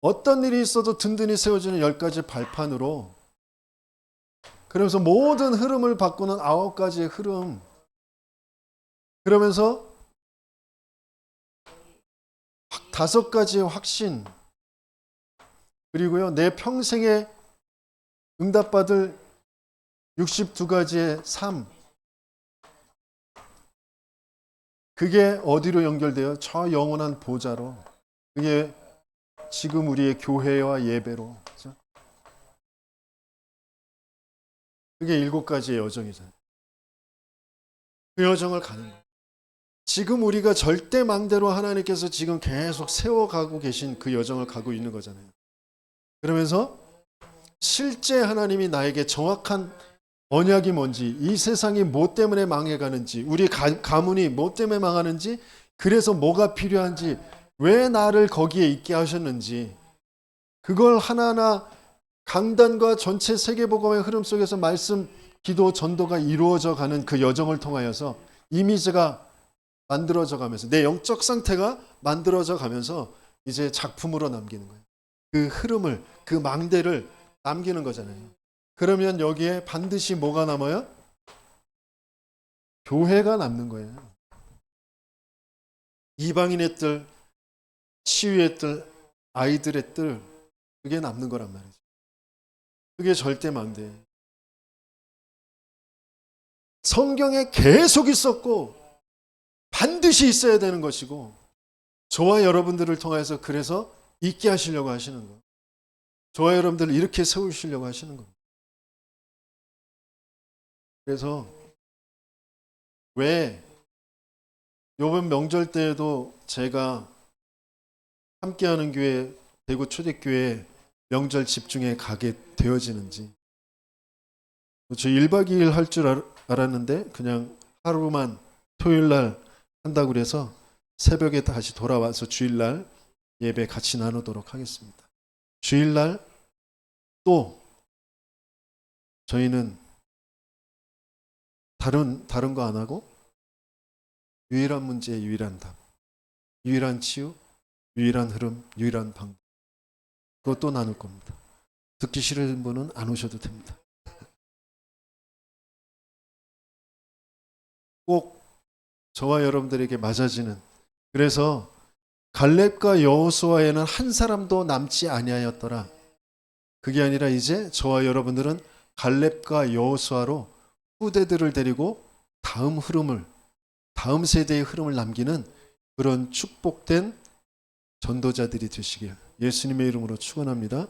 어떤 일이 있어도 든든히 세워주는 10가지 발판으로, 그러면서 모든 흐름을 바꾸는 9가지의 흐름, 그러면서 5가지의 확신, 그리고요 내 평생에 응답받을 62가지의 삶. 그게 어디로 연결돼요? 저 영원한 보좌로. 그게 지금 우리의 교회와 예배로. 그렇죠? 그게 7가지의 여정이잖아요. 그 여정을 가는 거예요. 지금 우리가 절대 망대로 하나님께서 지금 계속 세워가고 계신 그 여정을 가고 있는 거잖아요. 그러면서 실제 하나님이 나에게 정확한 언약이 뭔지, 이 세상이 뭐 때문에 망해가는지, 우리 가문이 뭐 때문에 망하는지, 그래서 뭐가 필요한지, 왜 나를 거기에 있게 하셨는지, 그걸 하나하나 강단과 전체 세계복음의 흐름 속에서 말씀, 기도, 전도가 이루어져 가는 그 여정을 통하여서 이미지가 만들어져 가면서 내 영적 상태가 만들어져 가면서 이제 작품으로 남기는 거예요. 그 흐름을, 그 망대를 남기는 거잖아요. 그러면 여기에 반드시 뭐가 남아요? 교회가 남는 거예요. 이방인의 뜰, 치유의 뜰, 아이들의 뜰, 그게 남는 거란 말이죠. 그게 절대 망대예요. 성경에 계속 있었고 반드시 있어야 되는 것이고, 저와 여러분들을 통해서 그래서 있게 하시려고 하시는 거. 저와 여러분들을 이렇게 세우시려고 하시는 겁니다. 그래서 왜 이번 명절 때에도 제가 함께하는 교회, 대구 초대교회 명절 집중에 가게 되어지는지, 저 1박 2일 할 줄 알았는데 그냥 하루만 토요일 날 한다고 그래서 새벽에 다시 돌아와서 주일날 예배 같이 나누도록 하겠습니다. 주일날 또 저희는 다른 거 안 하고 유일한 문제, 유일한 답, 유일한 치유, 유일한 흐름, 유일한 방법, 그것도 나눌 겁니다. 듣기 싫은 분은 안 오셔도 됩니다. 꼭 저와 여러분들에게 맞아지는, 그래서 갈렙과 여호수아에는 한 사람도 남지 아니하였더라. 그게 아니라 이제 저와 여러분들은 갈렙과 여호수아로 후대들을 데리고 다음 흐름을, 다음 세대의 흐름을 남기는 그런 축복된 전도자들이 되시길 예수님의 이름으로 축원합니다.